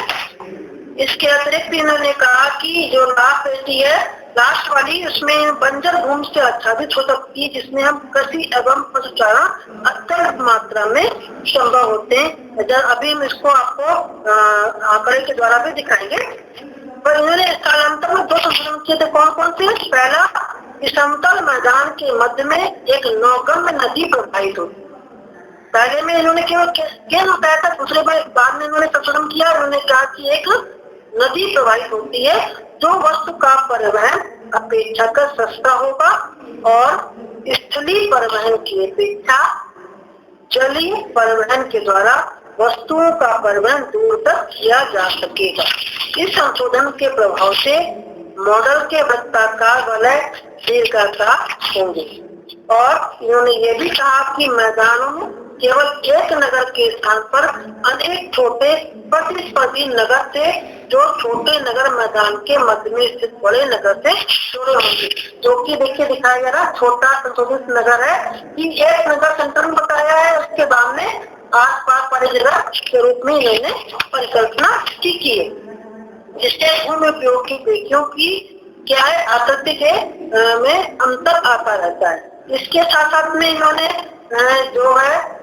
इसके अतिरिक्त इन्होंने कहा कि जो लाभ पेटी है लास्ट वाली, उसमें बंजर भूमि से आच्छादित हो सकती है, जिसमें हम कृषि एवं पशुचारण अत्यंत मात्रा में संभव होते हैं। अभी हम इसको आपको आंकड़े के द्वारा भी दिखाएंगे। पर इन्होंने कालांतर में 2 संशोधन किए थे। कौन कौन से? पहला, समतल मैदान के मध्य में एक नौगम्य नदी प्रवाहित होती। पहले में इन्होंने केवल बताया था, दूसरे बाद में इन्होंने संशोधन किया। उन्होंने कहा कि एक नदी प्रवाहित होती है जो वस्तु का परिवहन अपेक्षाकृत सस्ता होगा और स्थलीय परिवहन की अपेक्षा जलीय परिवहन के द्वारा वस्तुओं का परिवहन दूर तक किया जा सकेगा। इस संशोधन के प्रभाव से मॉडल के वृत्ताकार वलय दीर्घाकार होंगे। और इन्होंने ये भी कहा कि मैदानों में केवल एक नगर के स्थान पर अनेक छोटे प्रतिस्पर्धी नगर से जो छोटे नगर मैदान के मध्य में स्थित बड़े नगर से जुड़े होंगे। जो कि देखिए दिखाया जा रहा छोटा संशोधित नगर है कि एक नगर सेंटर में बताया है, उसके बाद में आस पास वाली जगह के रूप में इन्होंने परिकल्पना की है। जिससे भूमि उपयोग की पेटियों की क्या है आकृति के में अंतर आता रहता है। इसके साथ साथ में इन्होंने जो है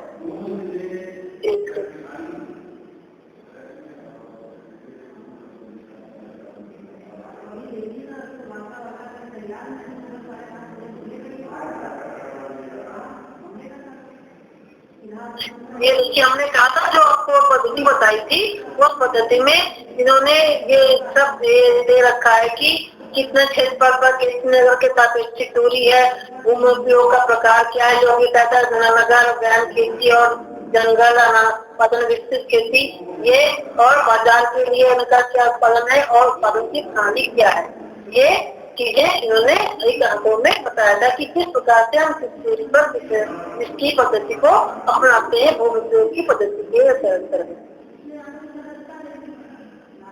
ये देखिए हमने कहा था जो आपको पद्धति बताई थी, उस पद्धति में इन्होंने ये सब दे रखा है कि कितने क्षेत्रफल पर कितने नगर के सापेक्षिक दूरी है, भूमि उपयोग का प्रकार क्या है, जो भी कहता है नगर गहन खेती और जंगल उत्पादन विस्तृत खेती, ये और बाजार के लिए उनका क्या उत्पादन है और उत्पादन की प्रणाली क्या है, ये चीजें इन्होंने एक अंकों में बताया था कि किस प्रकार से हम किस दूरी पर इसकी पद्धति को अपनाते हैं भूमि उपयोग की पद्धति के अंतर्गत।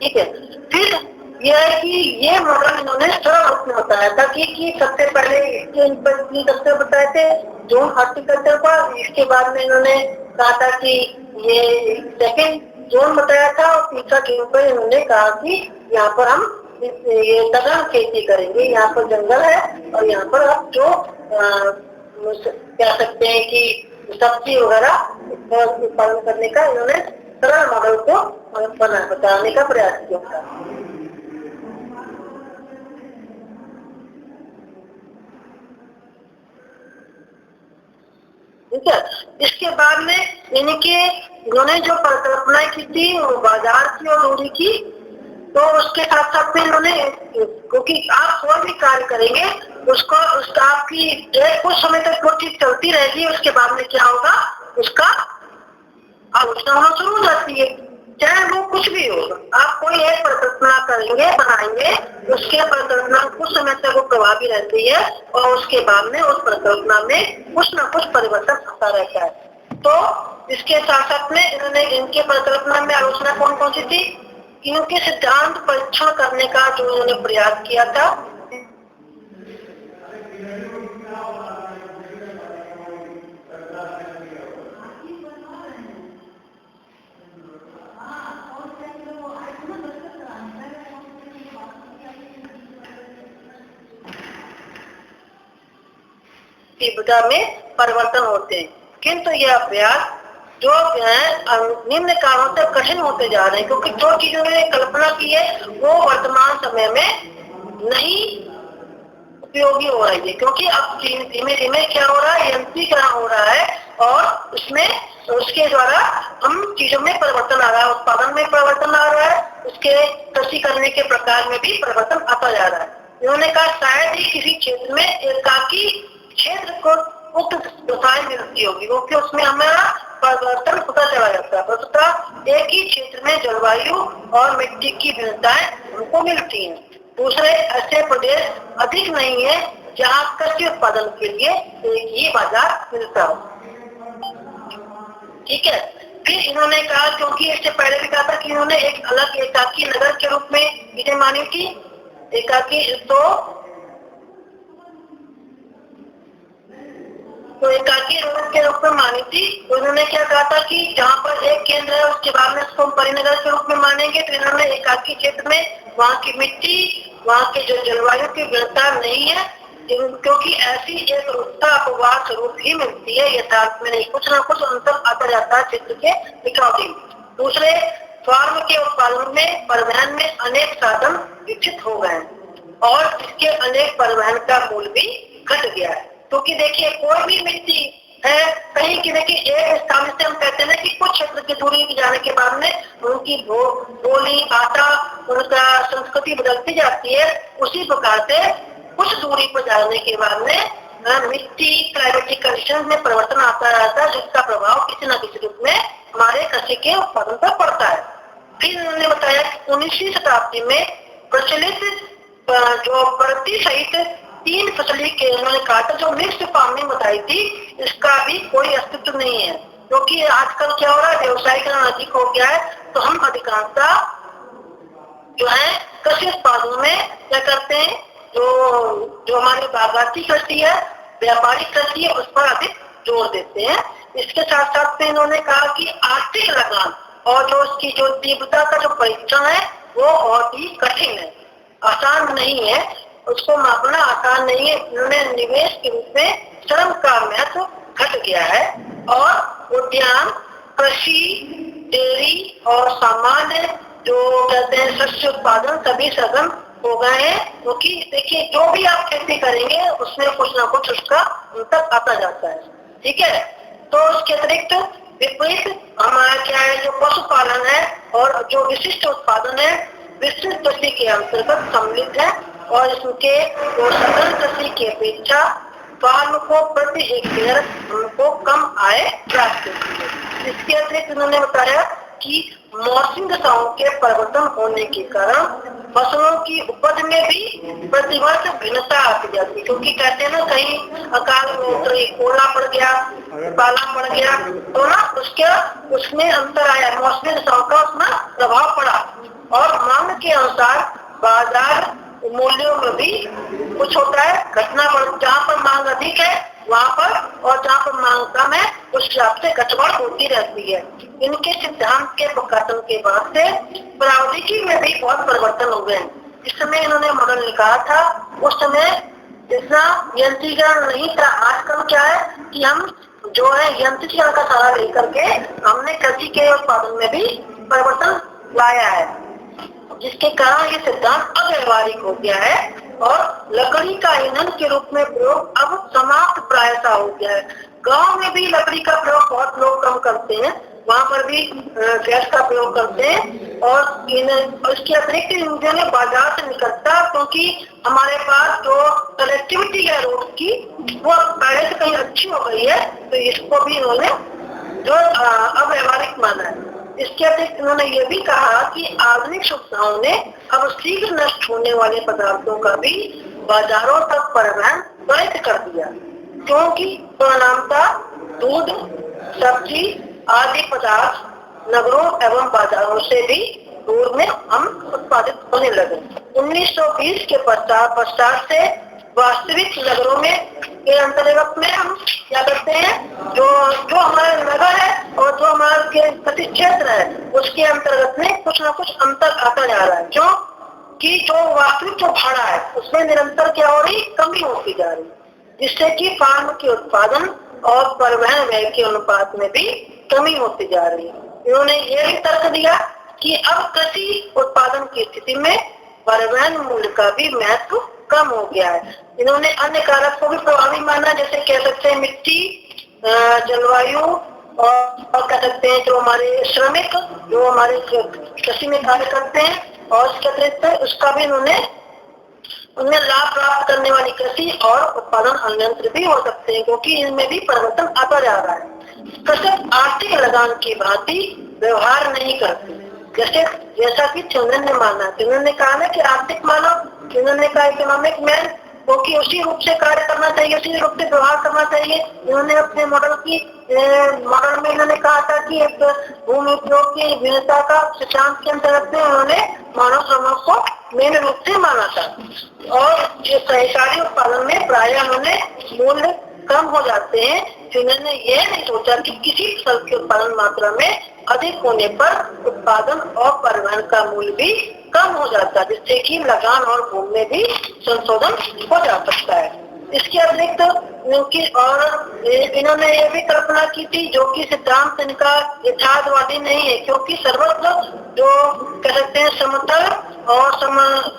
ठीक है। फिर यह है कि ये मॉडल इन्होंने सरल रूप में बताया था कि सबसे पहले इसके सबसे बताए थे जोन हॉर्टिकल्चर पर। इसके बाद में इन्होंने कहा था कि ये सेकेंड जोन बताया था और तीसरा जोन पर इन्होंने कहा कि यहाँ पर हम ये सघन खेती करेंगे, यहाँ पर जंगल है और यहाँ पर आप जो कह सकते हैं कि सब्जी वगैरह उत्पादन करने का इन्होंने सरल मॉडल को बताने का प्रयास किया था। ठीक है। इसके बाद में इन्होंने जो परिकल्पना की थी वो बाजार की और दूरी की, तो उसके साथ साथ में इन्होंने, क्योंकि आप कोई भी कार्य करेंगे उसका आपकी कुछ समय तक वो चीज चलती रहेगी, उसके बाद में क्या होगा उसका आलोचना होना शुरू हो जाती है, चाहे वो कुछ भी हो। आप कोई एक परिकल्पना करेंगे बनाएंगे, उसके परिकल्पना कुछ समय तक वो प्रभावी रहती है और उसके बाद में उस परिकल्पना में कुछ न कुछ परिवर्तन होता रहता है। तो इसके साथ साथ में इन्होंने इनके परिकल्पना में आलोचना कौन कौन सी थी, इनके सिद्धांत परीक्षण करने का जो उन्होंने प्रयास किया था। तीव्रता में परिवर्तन होते हैं, किंतु यह अभ्यास जो है निम्न कारणों से कठिन होते जा रहे हैं, क्योंकि जो चीजों ने कल्पना की है वो वर्तमान समय में नहीं उपयोगी हो रही है, क्योंकि अब धीमे धीमे क्या हो रहा है, यंत्रीकरण हो रहा है और उसमें उसके द्वारा हम चीजों में परिवर्तन आ रहा है, उत्पादन में परिवर्तन आ रहा है, उसके कृषि करने के प्रकार में भी परिवर्तन आता जा रहा है। इन्होंने कहा शायद ही किसी क्षेत्र में एकाकी क्षेत्र को उक्त दशाएं मिलती होगी, क्योंकि उसमें हमारा परिवर्तन पता चला जाता है। वस्तुतः एक ही क्षेत्र में जलवायु और मिट्टी की भिन्नताएं हमको मिलती हैं। दूसरे ऐसे प्रदेश अधिक नहीं है जहाँ कृषि उत्पादन के लिए एक ही बाजार मिलता हो। ठीक है। फिर इन्होंने कहा, क्योंकि इससे पहले भी कहा था कि इन्होंने एक अलग एकाकी नगर के रूप में इसे मानी थी, एकाकी तो एकाकी नगर के रूप में मानी थी। तो इन्होंने क्या कहा था कि जहाँ पर एक केंद्र है उसके बाद में उसको परिनगर के रूप में मानेंगे। तो इन्होंने एकाकी क्षेत्र में वहाँ की मिट्टी, वहाँ के जो जलवायु की भिन्नता नहीं है, क्योंकि ऐसी एक रूपता अपवाद स्वरूप ही मिलती है, यथार्थ में नहीं, कुछ ना कुछ अंतर आता जाता है क्षेत्र के दिखावटी। दूसरे, फार्म के उत्पादन में, परिवहन में अनेक साधन विकसित हो गए और इसके अनेक परिवहन का मूल्य भी घट गया है। क्योंकि देखिए कोई भी मिट्टी है कहीं की, देखिए एक स्थान से हम कहते हैं कि कुछ क्षेत्र की दूरी जाने के बाद में उनकी बोली, भाषा, उनका संस्कृति बदलती जाती है। उसी प्रकार से कुछ दूरी पर जाने के बाद में मिट्टी, क्लाइमेटिक कंडीशन में परिवर्तन आता रहता है, जिसका प्रभाव किसी न किसी रूप में हमारे कृषि के उत्पादन पर पड़ता है। फिर उन्होंने बताया कि 19वीं शताब्दी में प्रचलित जो प्रति सहित 3 फसली के उन्होंने कहा था, जो मिक्स फार्मिंग बताई थी, इसका भी कोई अस्तित्व नहीं है। क्योंकि आजकल क्या हो रहा है, व्यवसायीकरण अधिक हो गया है, तो हम अधिकांशता जो है कृषि उत्पादों में क्या करते हैं, जो हमारी बागायती कृषि है, व्यापारिक कृषि है, उस पर अधिक जोर देते हैं। इसके साथ साथ में इन्होंने कहा कि आर्थिक लगान और जो उसकी जो तीव्रता का जो परीक्षण है वो बहुत ही कठिन है, आसान नहीं है, उसको मापना आसान नहीं है। इन्होंने निवेश के रूप में श्रम का महत्व घट गया है और उद्यान, कृषि, डेयरी और सामान्य जो कहते हैं शस्य उत्पादन सभी सघन हो गए हैं। क्योंकि देखिए जो भी आप खेती करेंगे उसमें कुछ ना कुछ उसका अंतर आता जाता है, ठीक है। तो उसके अतिरिक्त विपरीत हमारा क्या है, जो पशुपालन है और जो विशिष्ट उत्पादन है विस्तृत कृषि के अंतर्गत सम्मिलित है और इसके सघन कृषि की अपेक्षा फार्म को प्रति हेक्टेयर उनको कम आय प्राप्त होती है। इसके अतिरिक्त उन्होंने बताया कि मौसमी दशाओं के परिवर्तन होने के कारण फसलों की उपज में भी प्रतिवर्ष भिन्नता आती जाती है। क्योंकि कहते हैं ना, कहीं अकाल में ओला पड़ गया, पाला पड़ गया, तो ना उसमें अंतर आया, मौसमी दशाओं का उसमें प्रभाव पड़ा और मांग के अनुसार बाजार मूल्यों में भी कुछ होता है, घटना बढ़, जहाँ पर मांग अधिक है वहाँ पर और जहाँ पर मांग कम है उस हिसाब से घटबढ़ होती रहती है। इनके सिद्धांत के प्रकाशन के बाद से प्रौद्योगिकी में भी बहुत परिवर्तन हो गए। इस समय इन्होंने मॉडल निकाला था, उस समय इतना यंत्रीकरण नहीं था। आजकल क्या है कि हम जो है यंत्रीकरण का सहारा लेकर के हमने कृषि के उत्पादन में भी परिवर्तन लाया है, जिसके कारण ये सिद्धांत अव्यवहारिक हो गया है और लकड़ी का ईंधन के रूप में प्रयोग अब समाप्त प्रायः हो गया है। गांव में भी लकड़ी का प्रयोग बहुत लोग कम करते हैं, वहाँ पर भी गैस का प्रयोग करते हैं और इसके अतिरिक्त ईंधन बाजार से निकलता, क्योंकि हमारे पास जो कनेक्टिविटी है रोड की वो पहले से कहीं अच्छी हो गई है, तो इसको भी इन्होंने जो अव्यवहारिक माना है। इसके अतिरिक्त उन्होंने ये भी कहा कि आधुनिक सुविधाओं ने अब शीघ्र नष्ट होने वाले पदार्थों का भी बाजारों तक परिवहन त्वरित कर दिया, क्योंकि परिणामतः दूध, सब्जी आदि पदार्थ नगरों एवं बाजारों से भी दूर में हम उत्पादित होने लगे। 1920 के पश्चात से वास्तविक नगरों में के अंतर्गत में हम क्या करते हैं, जो हमारा नगर है और जो हमारा प्रति क्षेत्र है उसके अंतर्गत में कुछ ना कुछ अंतर आता जा रहा है। क्यों कि जो वास्तविक जो भाड़ा है उसमें निरंतर क्या हो रही, कमी होती जा रही, जिससे कि फार्म के उत्पादन और परिवहन व्यय के अनुपात में भी कमी होती जा रही है। इन्होंने ये भी तर्क दिया कि अब कृषि उत्पादन की स्थिति में परिवहन मूल्य का भी महत्व कम हो गया है। इन्होंने अन्य कारक को भी प्रभावी माना, जैसे कह सकते हैं मिट्टी, जलवायु और कह सकते हैं जो हमारे श्रमिक जो हमारे कृषि में कार्य करते हैं और इसके अतिरिक्त उसका भी उन्हें लाभ प्राप्त करने वाली कृषि और उत्पादन अन्यंत्र भी हो सकते हैं, क्योंकि इनमें भी परिवर्तन आता जा रहा है। कृषक आर्थिक लगान की भांति व्यवहार नहीं करते, जैसा कि चंद्रन ने माना। चंद्रन ने कहा ना कि आर्थिक मानव, चंद्रन ने कहा इकोनॉमिक मैन, क्योंकि उसी रूप से कार्य करना चाहिए, उसी रूप से व्यवहार करना चाहिए। इन्होंने अपने मॉडल में इन्होंने कहा था कि एक भूमि उपयोग की भिन्नता का सिद्धांत के अंतर्गत में उन्होंने मानव श्रम को मेन रूप से माना था। और जो सहकारी उत्पादन में प्रायः उन्होंने मूल्य कम हो जाते हैं, तो इन्होंने यह नहीं सोचा कि किसी फसल के उत्पादन मात्रा में अधिक होने पर उत्पादन और परिवहन का मूल्य भी कम हो जाता है, जिससे कि लगान और भूमि में भी संशोधन हो जा सकता है। इसके अतिरिक्त और इन्होंने ये भी कल्पना की थी, जो कि सिद्धांत इनका यथार्थवादी नहीं है, क्योंकि सर्वत्र जो कह सकते हैं समतल और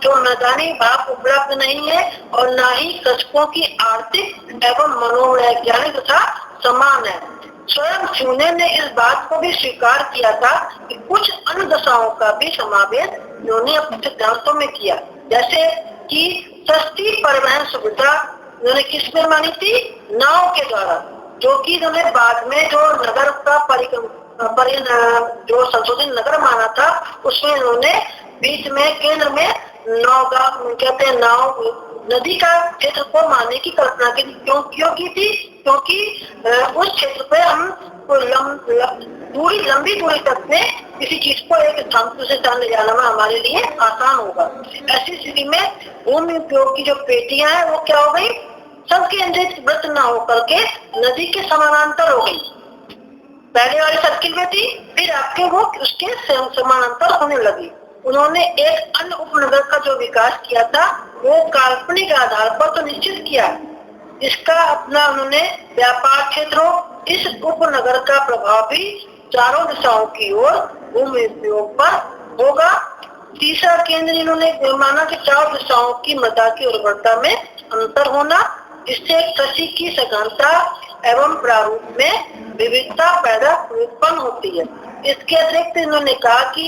जो मैदानी भाग उपलब्ध नहीं है और न ही कृषकों की आर्थिक एवं मनोवैज्ञानिक तथा समान है। स्वयं फ्यूने ने इस बात को भी स्वीकार किया था कि कुछ अन्य दशाओं का भी समावेश उन्होंने अपने सिद्धांतों में किया, जैसे कि सस्ती परिवहन सुविधा उन्होंने किसमें मानी थी? नाव के द्वारा, जो कि उन्होंने बाद में जो नगर का जो संशोधित नगर माना था, उसमें उन्होंने बीच में केंद्र में नाव नदी का क्षेत्र को मानने की कल्पना की। क्यों की थी? क्योंकि उस क्षेत्र पे हम लंबी दूरी तक में किसी चीज को एक स्थान से दूसरे स्थान ले जाना में हमारे लिए आसान होगा। ऐसी स्थिति में भूमि उपयोग की जो पेटियां हैं वो क्या हो गई? सब केंद्रित वृत्त न होकर के नदी के समानांतर हो गई। पहले वाली सर्किल में थी, फिर आपके वो उसके समानांतर होने लगी। उन्होंने एक अन्य उपनगर का जो विकास किया था वो काल्पनिक आधार पर तो निश्चित किया, इसका अपना उन्होंने व्यापार क्षेत्रों इस उपनगर का प्रभाव भी चारों दिशाओं की ओर भूमि उपयोग पर होगा। तीसरा केंद्र इन्होंने माना कि चारों दिशाओं की मृदा की उर्वरता में अंतर होना, इससे कृषि की सघनता एवं प्रारूप में विविधता उत्पन्न होती है। इसके अतिरिक्त इन्होंने कहा कि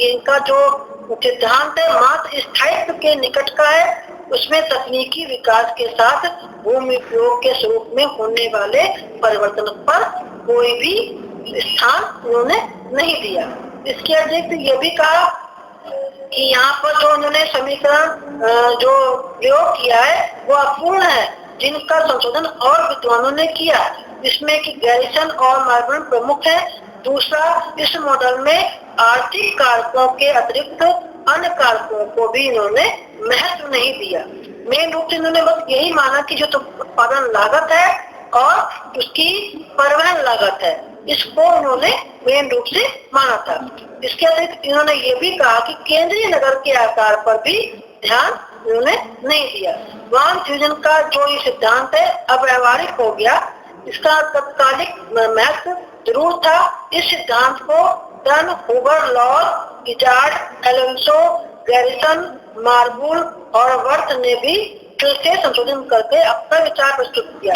इनका जो सिद्धांत है मात्र स्थायित्व के निकट का है, उसमें तकनीकी विकास के साथ भूमि उपयोग के स्वरूप में होने वाले परिवर्तन पर कोई भी स्थान उन्होंने नहीं दिया। इसके अतिरिक्त ये भी कहा कि यहाँ पर जो उन्होंने समीकरण जो प्रयोग किया है वो अपूर्ण है, जिनका संशोधन और विद्वानों ने किया, जिसमें कि गैरिसन और मार्बल प्रमुख है। दूसरा, इस मॉडल में आर्थिक कारकों के अतिरिक्त अन्य कारकों को भी इन्होंने महत्व नहीं दिया। मेन रूप से इन्होंने बस यही माना कि जो तो उत्पादन लागत है और उसकी परिवहन लागत है, इसको उन्होंने मेन रूप से माना था। इसके अतिरिक्त इन्होंने ये भी कहा कि केंद्रीय नगर के आकार पर भी ध्यान उन्होंने नहीं दिया। वान फ्यूजन का जो ये सिद्धांत है अब व्यवहारिक हो गया, इसका तत्कालिक महत्व जरूर था। इस सिद्धांत को Dunn, Hoover, Lodge, Izard, Alonso, Garrison, Marble और वर्थ ने भी फिर से संशोधन करके अपना विचार प्रस्तुत किया।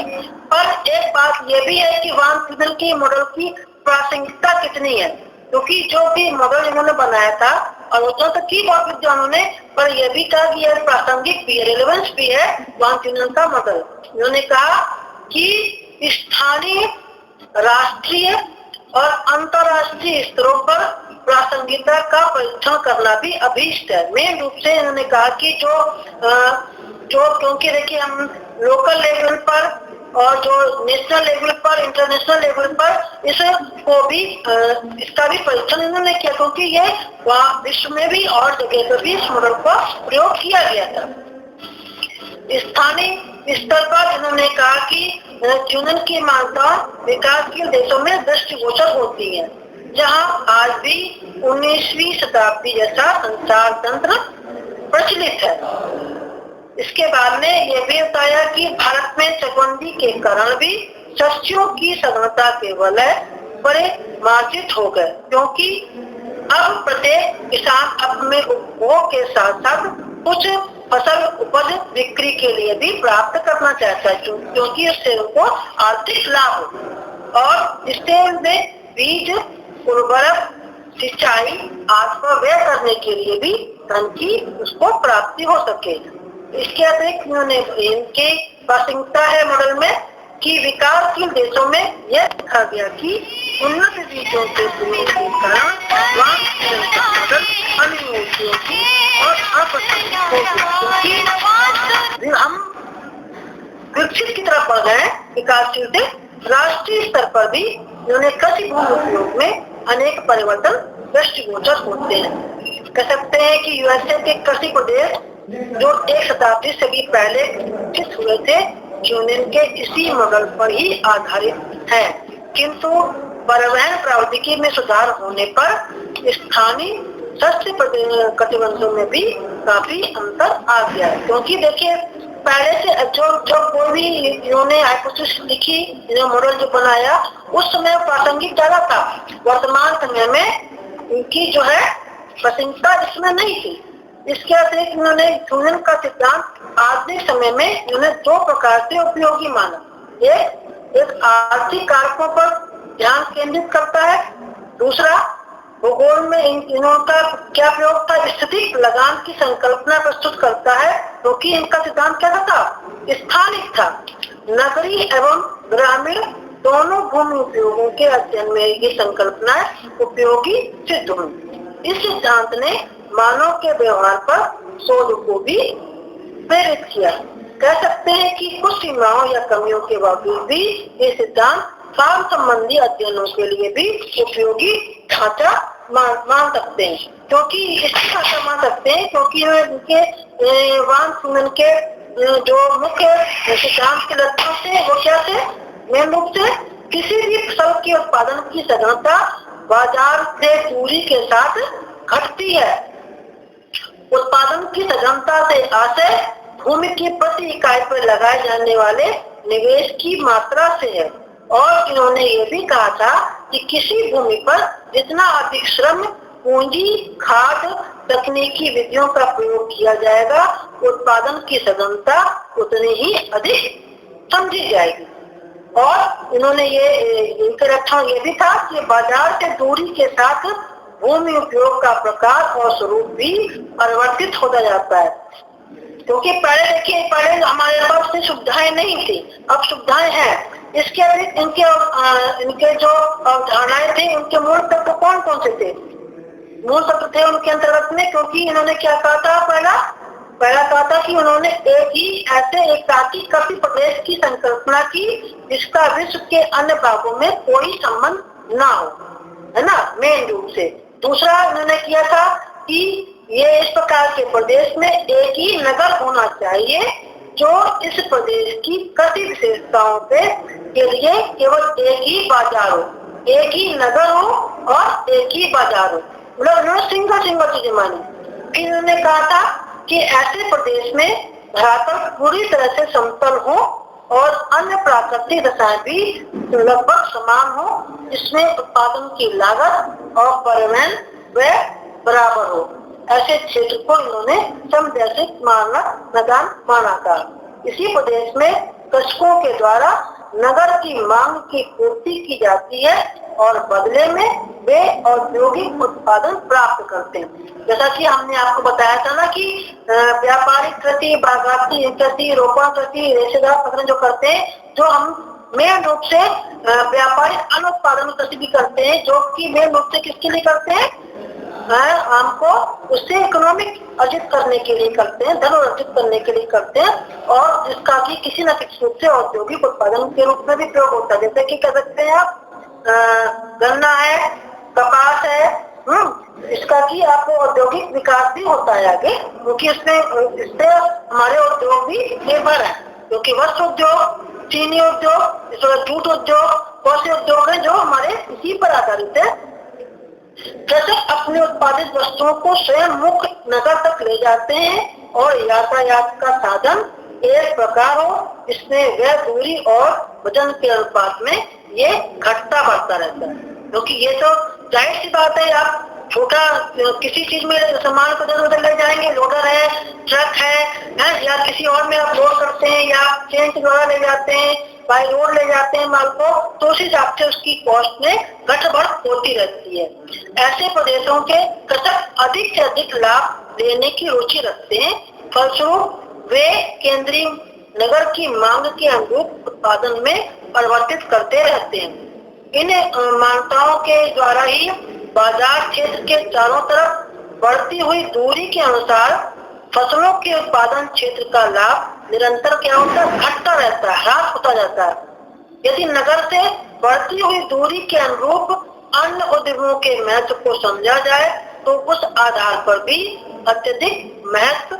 पर एक बात यह भी है कि वान फ्यूजन की मॉडल की प्रासंगिकता कितनी है, क्योंकि जो भी मॉडल इन्होंने बनाया था आलोचना तो की बहुत विद्वानों ने, पर यह भी कहा कि यह प्रासंगिक भी है, रेलेवेंस भी है वान फ्यूजन का मॉडल। इन्होंने कहा कि स्थानीय, राष्ट्रीय और अंतर्राष्ट्रीय स्तरों पर प्रासंगिकता का परीक्षण करना भी अभीष्ट है। मेन रूप से इन्होंने कहा कि जो क्योंकि देखिए हम लोकल लेवल पर और जो नेशनल लेवल पर, इंटरनेशनल लेवल पर इसको भी इसका भी परीक्षण इन्होंने किया, क्योंकि ये विश्व में भी और जगह पर भी इस मॉडल का प्रयोग किया गया था। स्थानीय स्तर पर इन्होंने कहा कि चुनन की मान्यता विकासशील देशों में दृष्टिगोचर होती है, जहां आज भी 19वीं शताब्दी जैसा संचार तंत्र प्रचलित है। इसके बाद में यह भी बताया कि भारत में चकबंदी के कारण भी शस्यों की सघनता के वलय बड़े मार्जित हो गए, क्योंकि अब प्रत्येक किसान अपने उपभोग के साथ साथ कुछ फसल उपज बिक्री के लिए भी प्राप्त करना चाहता है, क्योंकि उससे उनको आर्थिक लाभ हो और इससे उनमें बीज, उर्वरक, सिंचाई आदि पर व्यय करने के लिए भी धन की उसको प्राप्ति हो सके। इसके अतिरिक्त उन्होंने इनकी प्रासंगिकता है मॉडल में कि विकासशील देशों में यह देखा गया कि उन्नत बीजों के प्रयोग के कारण अनुयोगियों की और अप्रासंगिकों की हम विकसित की तरफ बढ़ गए, विकासशील थे। राष्ट्रीय स्तर पर भी इन्होंने कृषि भूमि उपयोग में अनेक परिवर्तन दृष्टिगोचर होते हैं। कह सकते हैं कि यूएसए के कृषि प्रदेश जो 1 शताब्दी से भी पहले विकसित हुए थे, यूनियन के इसी मॉडल पर ही आधारित है, किंतु परिवहन प्रौद्योगिकी में सुधार होने पर स्थानीय शस्त्र प्रतिबंधों में भी काफी अंतर आ गया है। क्योंकि देखिए पहले से जो कोई भी इन्होंने हाइपोथेसिस लिखी, मॉडल जो बनाया, उस समय प्रासंगिक ज्यादा था। वर्तमान समय में इनकी जो है प्रासंगिकता इसमें नहीं थी। इसके अतिरिक्त इन्होंने यूनियन का सिद्धांत आधुनिक समय में इन्होंने 2 प्रकार से उपयोगी माना। एक आर्थिक कारकों पर ध्यान केंद्रित करता है, दूसरा भूगोल में इनका क्या प्रयोग था, स्थितिक लगान की संकल्पना प्रस्तुत करता है, क्योंकि इनका सिद्धांत क्या था, स्थानिक था। नगरीय एवं ग्रामीण दोनों भूमि उपयोगों के अध्ययन में ये संकल्पना उपयोगी सिद्ध हुई। इस सिद्धांत ने मानव के व्यवहार पर शोध को भी प्रेरित किया। कह सकते हैं कि कुछ सीमाओं या कमियों के बावजूद भी ये सिद्धांत फार्म संबंधी अध्ययनों के लिए भी उपयोगी ढांचा मान सकते हैं, क्योंकि इसकी ढांचा मान सकते हैं क्योंकि इनके वान सुमन के जो मुख्य सिद्धांत के लक्ष्यों से वो क्या थे, मेन रूप से किसी भी फसल के उत्पादन की सघनता बाजार से दूरी के साथ घटती है। उत्पादन की सघनता से आशय भूमि की प्रति इकाई पर लगाए जाने वाले निवेश की मात्रा से है। और इन्होंने ये भी कहा था कि किसी भूमि पर जितना अधिक श्रम, पूंजी, खाद, तकनीकी विधियों का प्रयोग किया जाएगा, उत्पादन की सघनता उतनी ही अधिक समझी जाएगी। और इन्होंने इनके लक्षण ये भी था कि बाजार से दूरी के साथ भूमि उपयोग का प्रकार और स्वरूप भी परिवर्तित होता जाता है। क्योंकि पहले हमारे पास सुविधाएं नहीं थी, अब सुविधाएं हैं। इसके अतिरिक्त इनके जो अवधारणाएं थे, उनके मूल तत्व कौन कौन से थे, मूल तत्व थे उनके अंतर्गत में। क्योंकि इन्होंने क्या कहा था, पहला कहा था कि उन्होंने एक जाति कृषि प्रदेश की संकल्पना की जिसका विश्व के अन्य भागों में कोई संबंध ना हो, है ना, मेन रूप से। दूसरा इन्होंने किया था कि ये इस प्रकार के प्रदेश में एक ही नगर होना चाहिए जो इस प्रदेश की कृषि विशेषताओं के लिए केवल एक ही बाजार हो, एक ही नगर हो और एक ही बाजार हो। मतलब इन्होंने सिंगल चीजें मानी। फिर इन्होंने कहा था कि ऐसे प्रदेश में धरातल पूरी तरह से समतल हो और अन्य प्राकृतिक दशाएं भी लगभग समान हो, जिसमें उत्पादन की लागत और परिवहन व बराबर हो। ऐसे क्षेत्र को इन्होंने समदैशिक मैदान माना था। इसी प्रदेश में कृषकों के द्वारा नगर की मांग की पूर्ति की जाती है और बदले में वे औद्योगिक उत्पादन प्राप्त करते हैं। जैसा कि हमने आपको बताया था ना कि व्यापारिक कृषि, बागायती कृषि, रोपण कृषि, रेशेदार फसलें जो करते हैं, जो हम मेन रूप से व्यापारिक अनुत्पादन कृषि भी करते हैं, जो कि मेन रूप से किसके लिए करते हैं, हमको उससे इकोनॉमिक अर्जित करने के लिए करते हैं, धन अर्जित करने के लिए करते हैं, और जिसका कि किसी न किसी रूप से औद्योगिक उत्पादन के रूप में भी प्रयोग होता है। जैसे कि कह सकते हैं आप गन्ना है, कपास है, इसका कि आपको औद्योगिक विकास भी होता है आगे, क्योंकि इससे हमारे उद्योग भी निर्भर है। क्योंकि वस्त्र उद्योग, चीनी उद्योग, जूट उद्योग, कौशल उद्योग है जो हमारे इसी पर आधारित है। कृषक अपने उत्पादित वस्तुओं को स्वयं मुख्य नगर तक ले जाते हैं और यातायात का साधन एक प्रकार हो जिसमें वह दूरी और वजन के अनुपात में ये घटता बढ़ता रहता है। क्योंकि ये तो जाहिर सी बात है, आप छोटा किसी चीज में सामान को इधर उधर ले जाएंगे, लोडर है, ट्रक है, या किसी और में आप लोड करते हैं या ट्रेन के द्वारा ले जाते हैं, बाय रोड ले जाते हैं माल को, तो उस हिसाब से उसकी कॉस्ट में घट-बढ़ होती रहती है। ऐसे प्रदेशों के कृषक अधिक से अधिक लाभ लेने की रुचि रखते हैं, फलस्वरूप वे केंद्रीय नगर की मांग के अनुरूप उत्पादन में परिवर्तित करते रहते हैं। इन मान्यताओं के द्वारा ही बाजार क्षेत्र के चारों तरफ बढ़ती हुई दूरी के अनुसार फसलों के उत्पादन क्षेत्र का लाभ निरंतर क्या होता है, घटता रहता है, ह्रास होता जाता है। यदि नगर से बढ़ती हुई दूरी के अनुरूप अन्य उद्यमों के महत्व को समझा जाए तो उस आधार पर भी अत्यधिक महत्व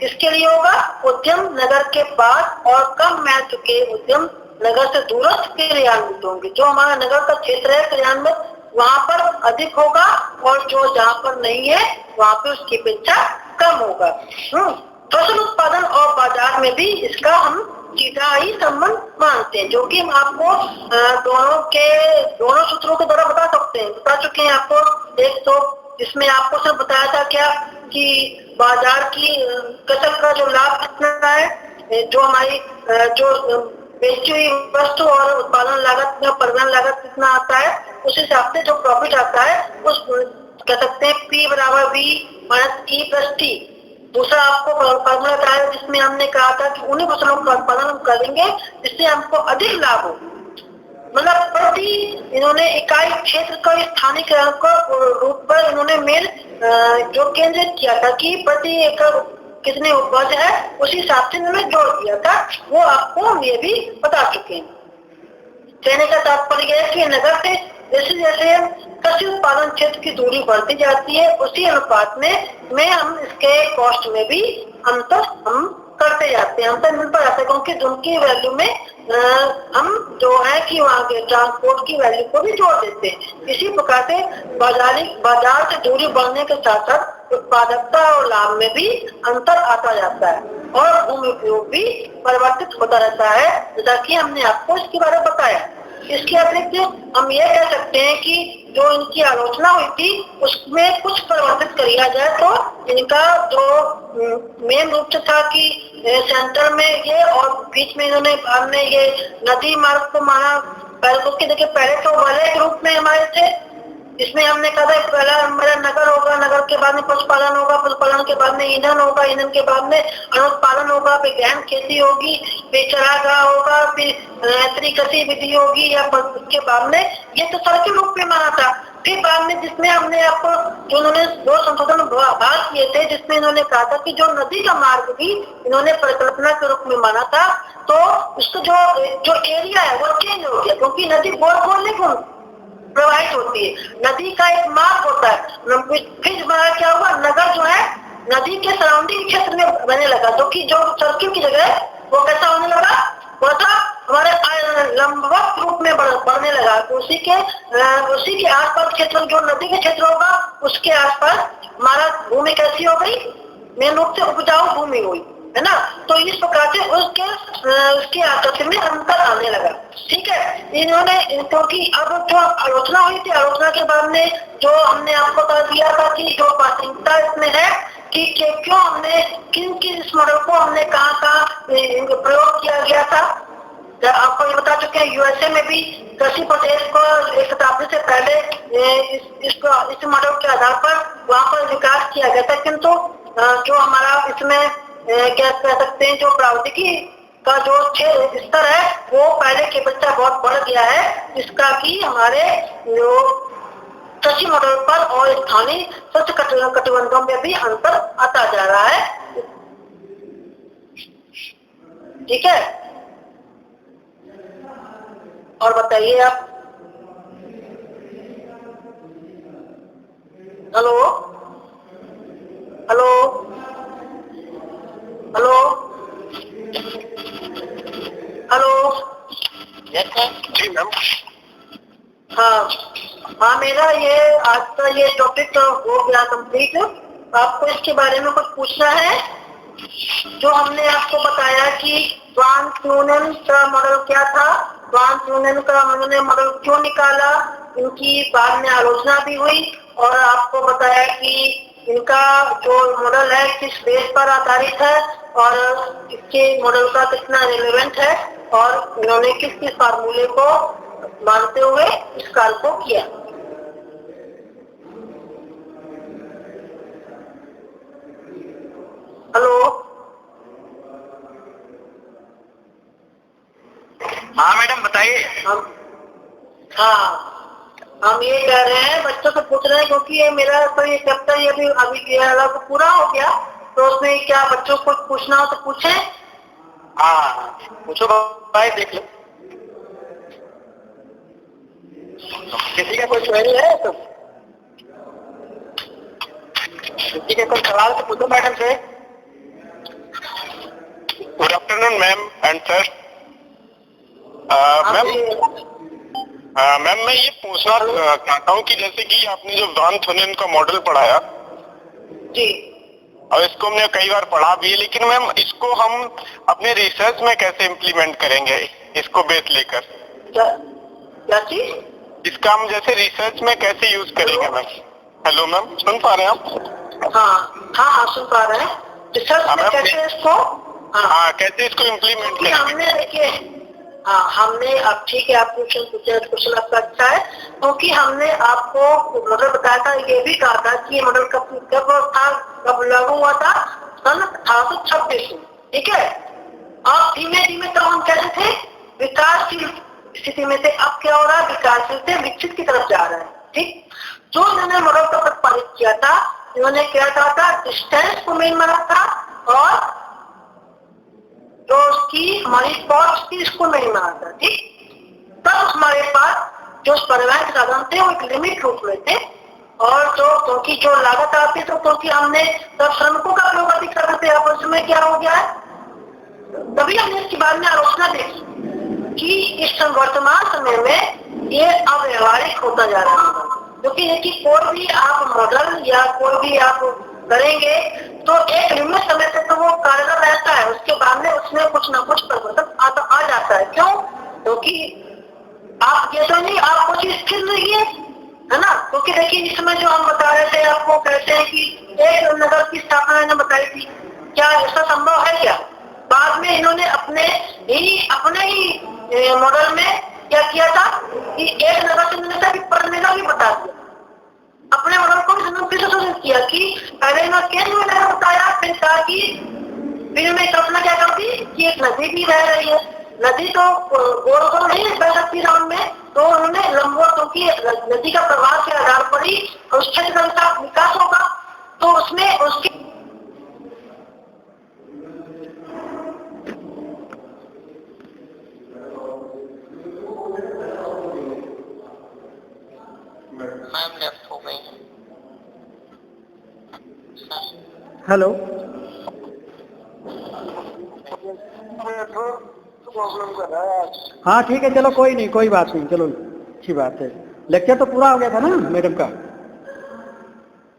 किसके लिए होगा, उद्यम नगर के पास, और कम महत्व के उद्यम नगर से दूरस्थ क्रियान्वित होंगे। जो हमारा नगर का क्षेत्र है क्रियान्वित, वहाँ पर अधिक होगा, और जो जहाँ पर नहीं है वहाँ पे उसकी अपेक्षा कम होगा। फसल उत्पादन और बाजार में भी इसका हम सीधा ही संबंध मानते हैं, जो कि हम आपको दोनों सूत्रों के द्वारा बता सकते हैं, बता चुके हैं आपको। एक तो जिसमें आपको सब बताया था क्या कि बाजार की कसर का जो लाभ कितना है, जो हमारी जो बेची हुई वस्तु और उत्पादन लागत में परिवहन लागत कितना आता है, उस हिसाब से जो प्रॉफिट आता है उस कह सकते हैं P बराबर V minus E plus T। दूसरा आपको फॉर्मूला बताया जिसमें हमने कहा था कि उन्हीं फसलों का उत्पादन हम करेंगे जिससे हमको अधिक लाभ हो, मतलब प्रति इन्होंने इकाई क्षेत्र का स्थानीयकरण का रूप पर इन्होंने मेल जो केंद्रित किया था कि प्रति एकड़ कितने उपज है, उसी हिसाब से इन्होंने जोड़ दिया था, वो आपको हम ये भी बता चुके हैं। कहने का तात्पर्य है कि नगर से जैसे जैसे कृषि उत्पादन क्षेत्र की दूरी बढ़ती जाती है, उसी अनुपात में हम इसके कॉस्ट में भी अंतर हम करते जाते हैं, अंतर मिलता जाता है, क्योंकि उनकी वैल्यू में हम जो है कि वहाँ के ट्रांसपोर्ट की वैल्यू को भी जोड़ देते हैं। इसी प्रकार से बाजार से दूरी बढ़ने के साथ साथ उत्पादकता और लाभ में भी अंतर आता जाता है, और भूमि उपयोग भी परिवर्तित होता रहता है, जैसा कि हमने आपको इसके बारे में बताया। इसके अतिरिक्त हम ये कह सकते हैं कि जो इनकी आलोचना हुई थी उसमें कुछ परिवर्तित किया जाए तो इनका जो मेन रूप से था कि सेंटर में ये और बीच में इन्होंने हमने ये नदी मार्ग को माना। देखिए पहले तो वलय के रूप में हमारे थे, इसमें हमने कहा था पहला हमारा नगर होगा, नगर के बाद में पशुपालन होगा, पशुपालन के बाद में ईंधन होगा, ईंधन के बाद में अनुत्पादन होगा, फिर गहन खेती होगी, फिर चरागाह होगा, फिर ऐसी गतिविधि होगी, या उसके बाद में ये तो सर के रूप में माना था। फिर बाद में जिसमें हमने आपको जो उन्होंने 2 संशोधन भाग किए थे, जिसमें इन्होंने कहा था कि जो नदी का मार्ग भी इन्होंने परिकल्पना के रूप में माना था, तो उसका जो एरिया है वो चेंज हो गया, क्योंकि नदी गोल नहीं प्रवाहित होती है, नदी का एक मार्ग होता है। फिर क्या हुआ, नगर जो है नदी के सराउंडिंग क्षेत्र में बनने लगा, जो कि जो सर्किल की जगह है वो कैसा होने लगा, वैसा हमारे लंबवत रूप में बढ़ने लगा। तो उसी के आसपास क्षेत्र जो नदी के क्षेत्र होगा उसके आसपास हमारा भूमि कैसी हो गई, मेन रूप से उपजाऊ भूमि हुई, है ना। तो इस प्रकार से उसके आकृति में अंतर आने लगा। ठीक है, इन्होंने क्योंकि अब जो आलोचना हुई थी, आलोचना के बाद में जो हमने आपको बता दिया था कि जो प्राथमिकता इसमें है कि क्यों हमने किन इस मॉडल को हमने कहाँ प्रयोग किया गया था, आपको ये बता चुके हैं। यूएसए में भी कृषि प्रदेश को 1 शताब्दी से पहले इस मॉडल के आधार पर वहाँ पर विकास किया गया था, किंतु जो हमारा इसमें क्या कह सकते हैं, जो प्रौद्योगिकी का जो स्तर है वो पहले की अपेक्षा बहुत बढ़ गया है, जिसका कि हमारे जो कृषि मॉडल पर और स्थानीय शस्य कटिबंधों में भी अंतर आता जा रहा है। ठीक है, और बताइए आप। हेलो हेलो हेलो हेलो जी मैम। हाँ मेरा ये आज का ये टॉपिक हो गया कंप्लीट। आपको इसके बारे में कुछ पूछना है? जो हमने आपको बताया कि वान न्यूनन का मॉडल क्या था, वान न्यूनन का उन्होंने मॉडल क्यों निकाला, इनकी बाद में आलोचना भी हुई, और आपको बताया कि इनका जो मॉडल है किस बेस पर आधारित है और इसके मॉडल का कितना रिलेवेंट है, और इन्होंने किस किस फार्मूले को मानते हुए इस कार्य को किया। हेलो, हाँ मैडम बताइए। हम ये कह रहे हैं, बच्चों से पूछ रहे हैं, क्योंकि ये मेरा तो ये चैप्टर ये भी अभी पूरा हो गया, तो उसमें क्या बच्चों को पूछना हो तो पूछें। हाँ पूछो भाई, देख लो किसी का कोई क्वेरी है तो किसी का कोई सवाल तो पूछो मैडम से। Good afternoon ma'am and sir. Ma'am मैं ये पूछना चाहता हूँ कि जैसे कि आपने जो वान थोनेन का मॉडल पढ़ाया जी, और इसको हमने कई बार पढ़ा भी है, लेकिन मैम इसको हम अपने रिसर्च में कैसे इम्प्लीमेंट करेंगे, इसको बेस लेकर क्या चीज? इसका हम जैसे रिसर्च में कैसे यूज करेंगे मैम? हेलो मैम, सुन पा रहे हैं आप? हाँ सुन पा रहे हैं। रिसर्च में कैसे इसको कैसे इसको इम्प्लीमेंट करेंगे? हमने देखिए हमने अब ठीक है, आप क्वेश्चन आपका अच्छा है, क्योंकि हमने आपको मॉडल बताया था, ये भी कहा था कि ये मॉडल कब लागू हुआ था, सन 1826 में, ठीक है। अब धीमे धीमे तो हम कहते थे विकासशील स्थिति में से, अब क्या हो रहा है, विकासशील से विकसित की तरफ जा रहा है, ठीक। जो इन्होंने मॉडल को प्रतिपादित किया था, इन्होंने क्या कहा था, डिस्टेंस को मेन माना था, और जो उसकी हमारी कॉस्ट थी इसको नहीं माना था, ठीक। तब हमारे पास जो परिवहन के साधन थे वो एक लिमिट रूप में थे, और जो क्योंकि जो लागत आती तो क्योंकि हमने तब श्रमिकों का प्रयोग अधिक करते थे, अब उसमें क्या हो गया है, तभी हमने इसके बाद में आलोचना देखी कि इस वर्तमान समय में ये अव्यवहारिक होता जा रहा है, क्योंकि देखिए कोई भी आप मॉडल या कोई भी आप करेंगे तो एक लिमिट समय से तो वो कारगर रहता है, उसके बाद में उसमें कुछ न कुछ परिवर्तन आ जाता है। क्यों? क्योंकि आप ये तो नहीं, आपको चीज स्थिर नहीं है ना, क्योंकि देखिए इस समय जो हम बता रहे थे, आपको कहते हैं कि एक नगर की स्थापना इन्होंने बताई थी, क्या ऐसा संभव है क्या? बाद में इन्होंने अपने ही मॉडल में क्या किया था कि एक नगर से मिलता भी पढ़ने भी बता दिया, अपने मॉडल को भी संशोधित किया कि पहले में केंद्र में नगर बताया, फिर कहा कि फिर में कल्पना क्या करती कि एक नदी भी बह रही है, नदी तो गोल गोल नहीं बह सकती राउंड में, तो उन्होंने लंबवत, क्योंकि नदी का प्रवाह के आधार पर ही उस क्षेत्र का विकास होगा, तो उसमें उसके मैम लेफ्ट हो गई है। हेलो, प्रॉब्लम कर रहा है। हाँ ठीक है, चलो कोई नहीं, कोई बात नहीं, चलो अच्छी बात है। लेक्चर तो पूरा हो गया था ना मैडम का?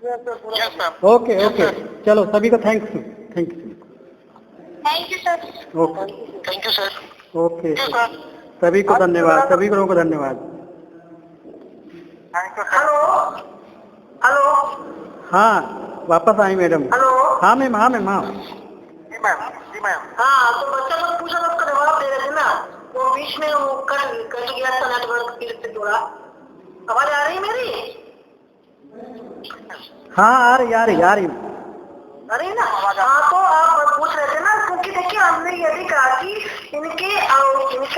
Yes ma'am. ओके ओके, चलो सभी को thank you sir. Okay thank you sir. Okay, सभी को धन्यवाद, सभी लोगों को धन्यवाद। हेलो हेलो, हाँ वापस आई मैडम। हेलो, हाँ मैम, हाँ मैम, हाँ जी मैम, जी मैम। हाँ तो बच्चा लोग पूछा तो उसका जवाब दे रहे थे ना, वो बीच में वो कट गया था नेटवर्क फिर से थोड़ा। आवाज आ रही है मेरी? हाँ आ रही अरे ना, हाँ तो आप पूछ रहे थे ना, क्योंकि देखिए हमने ये भी कहा कि इनके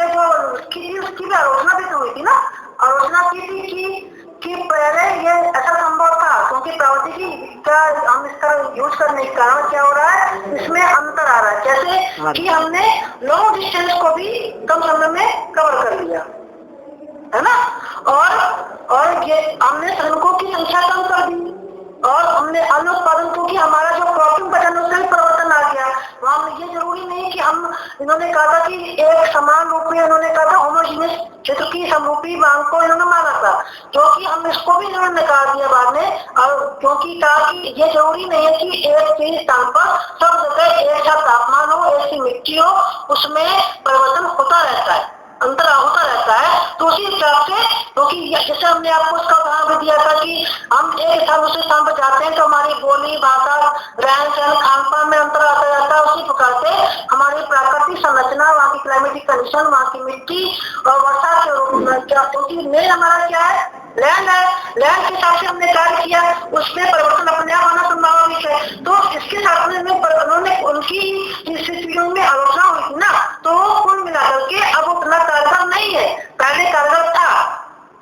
जो उसकी भी आलोचना भी तो हुई थी ना, आलोचना की थी कि पहले ये ऐसा संभव था, क्योंकि प्रौद्योगिकी का हम इसका यूज करने के कारण क्या हो रहा है, इसमें अंतर आ रहा है, जैसे कि हमने लॉन्ग डिस्टेंस को भी कम समय में कवर कर लिया है ना, और ये हमने श्रमिकों की संख्या कम कर दी, और हमने अन्न उत्पादन, क्योंकि हमारा जो क्रॉपिंग पैटर्न उसमें भी परिवर्तन आ गया। हम ये जरूरी नहीं कि हम, इन्होंने कहा था कि एक समान रूप में, इन्होंने कहा था होमोजीनियस क्षेत्र की समरूपी मांग को इन्होंने माना था, जो कि हम इसको भी इन्होंने नकार दिया बाद में, और क्योंकि कहा कि ये जरूरी नहीं है कि एक ही स्थान पर सब जगह एक सा तापमान हो, एक सी मिट्टी हो, उसमें परिवर्तन होता रहता है, अंतर होता रहता है। तो उसी हिसाब से, क्योंकि जैसे हमने आपको उसका उदाहरण भी दिया था कि हम एक स्थान दूसरे स्थान पर जाते हैं तो हमारी बोली, भाषा, रहन सहन, खान पान में अंतर आता जाता है, उसी प्रकार से हमारी प्राकृतिक संरचना, वहाँ की क्लाइमेटिक कंडीशन, वहाँ की मिट्टी और वर्षा के रूप में, क्योंकि मेन हमारा क्या है, लैंड है, लैंड के हिसाब से हमने कार्य किया, उसमें परिवर्तन अपने आप आना संभावित है। तो इसके साथ में उन्होंने उनकी स्थितियों में आलोचना हुई थी ना, तो कुल मिलाकर के अब उतना कारगर नहीं है, पहले कारगर था,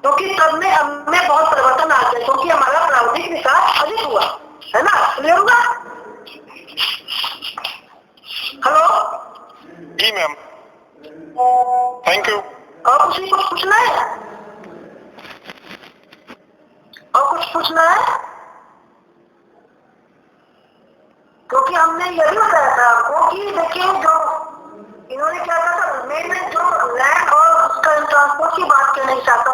क्योंकि तब में हमें बहुत परिवर्तन आ गया, क्योंकि हमारा प्रावधिक विकास अधिक हुआ है ना, क्लियर हुआ? हेलो जी कुछ नहीं, कुछ पूछना है और कुछ पूछना है? क्योंकि हमने यही बताया था आपको कि देखिए जो इन्होंने क्या कहा था, मैं जो लैंड और उसका ट्रांसपोर्ट की बात करना चाहता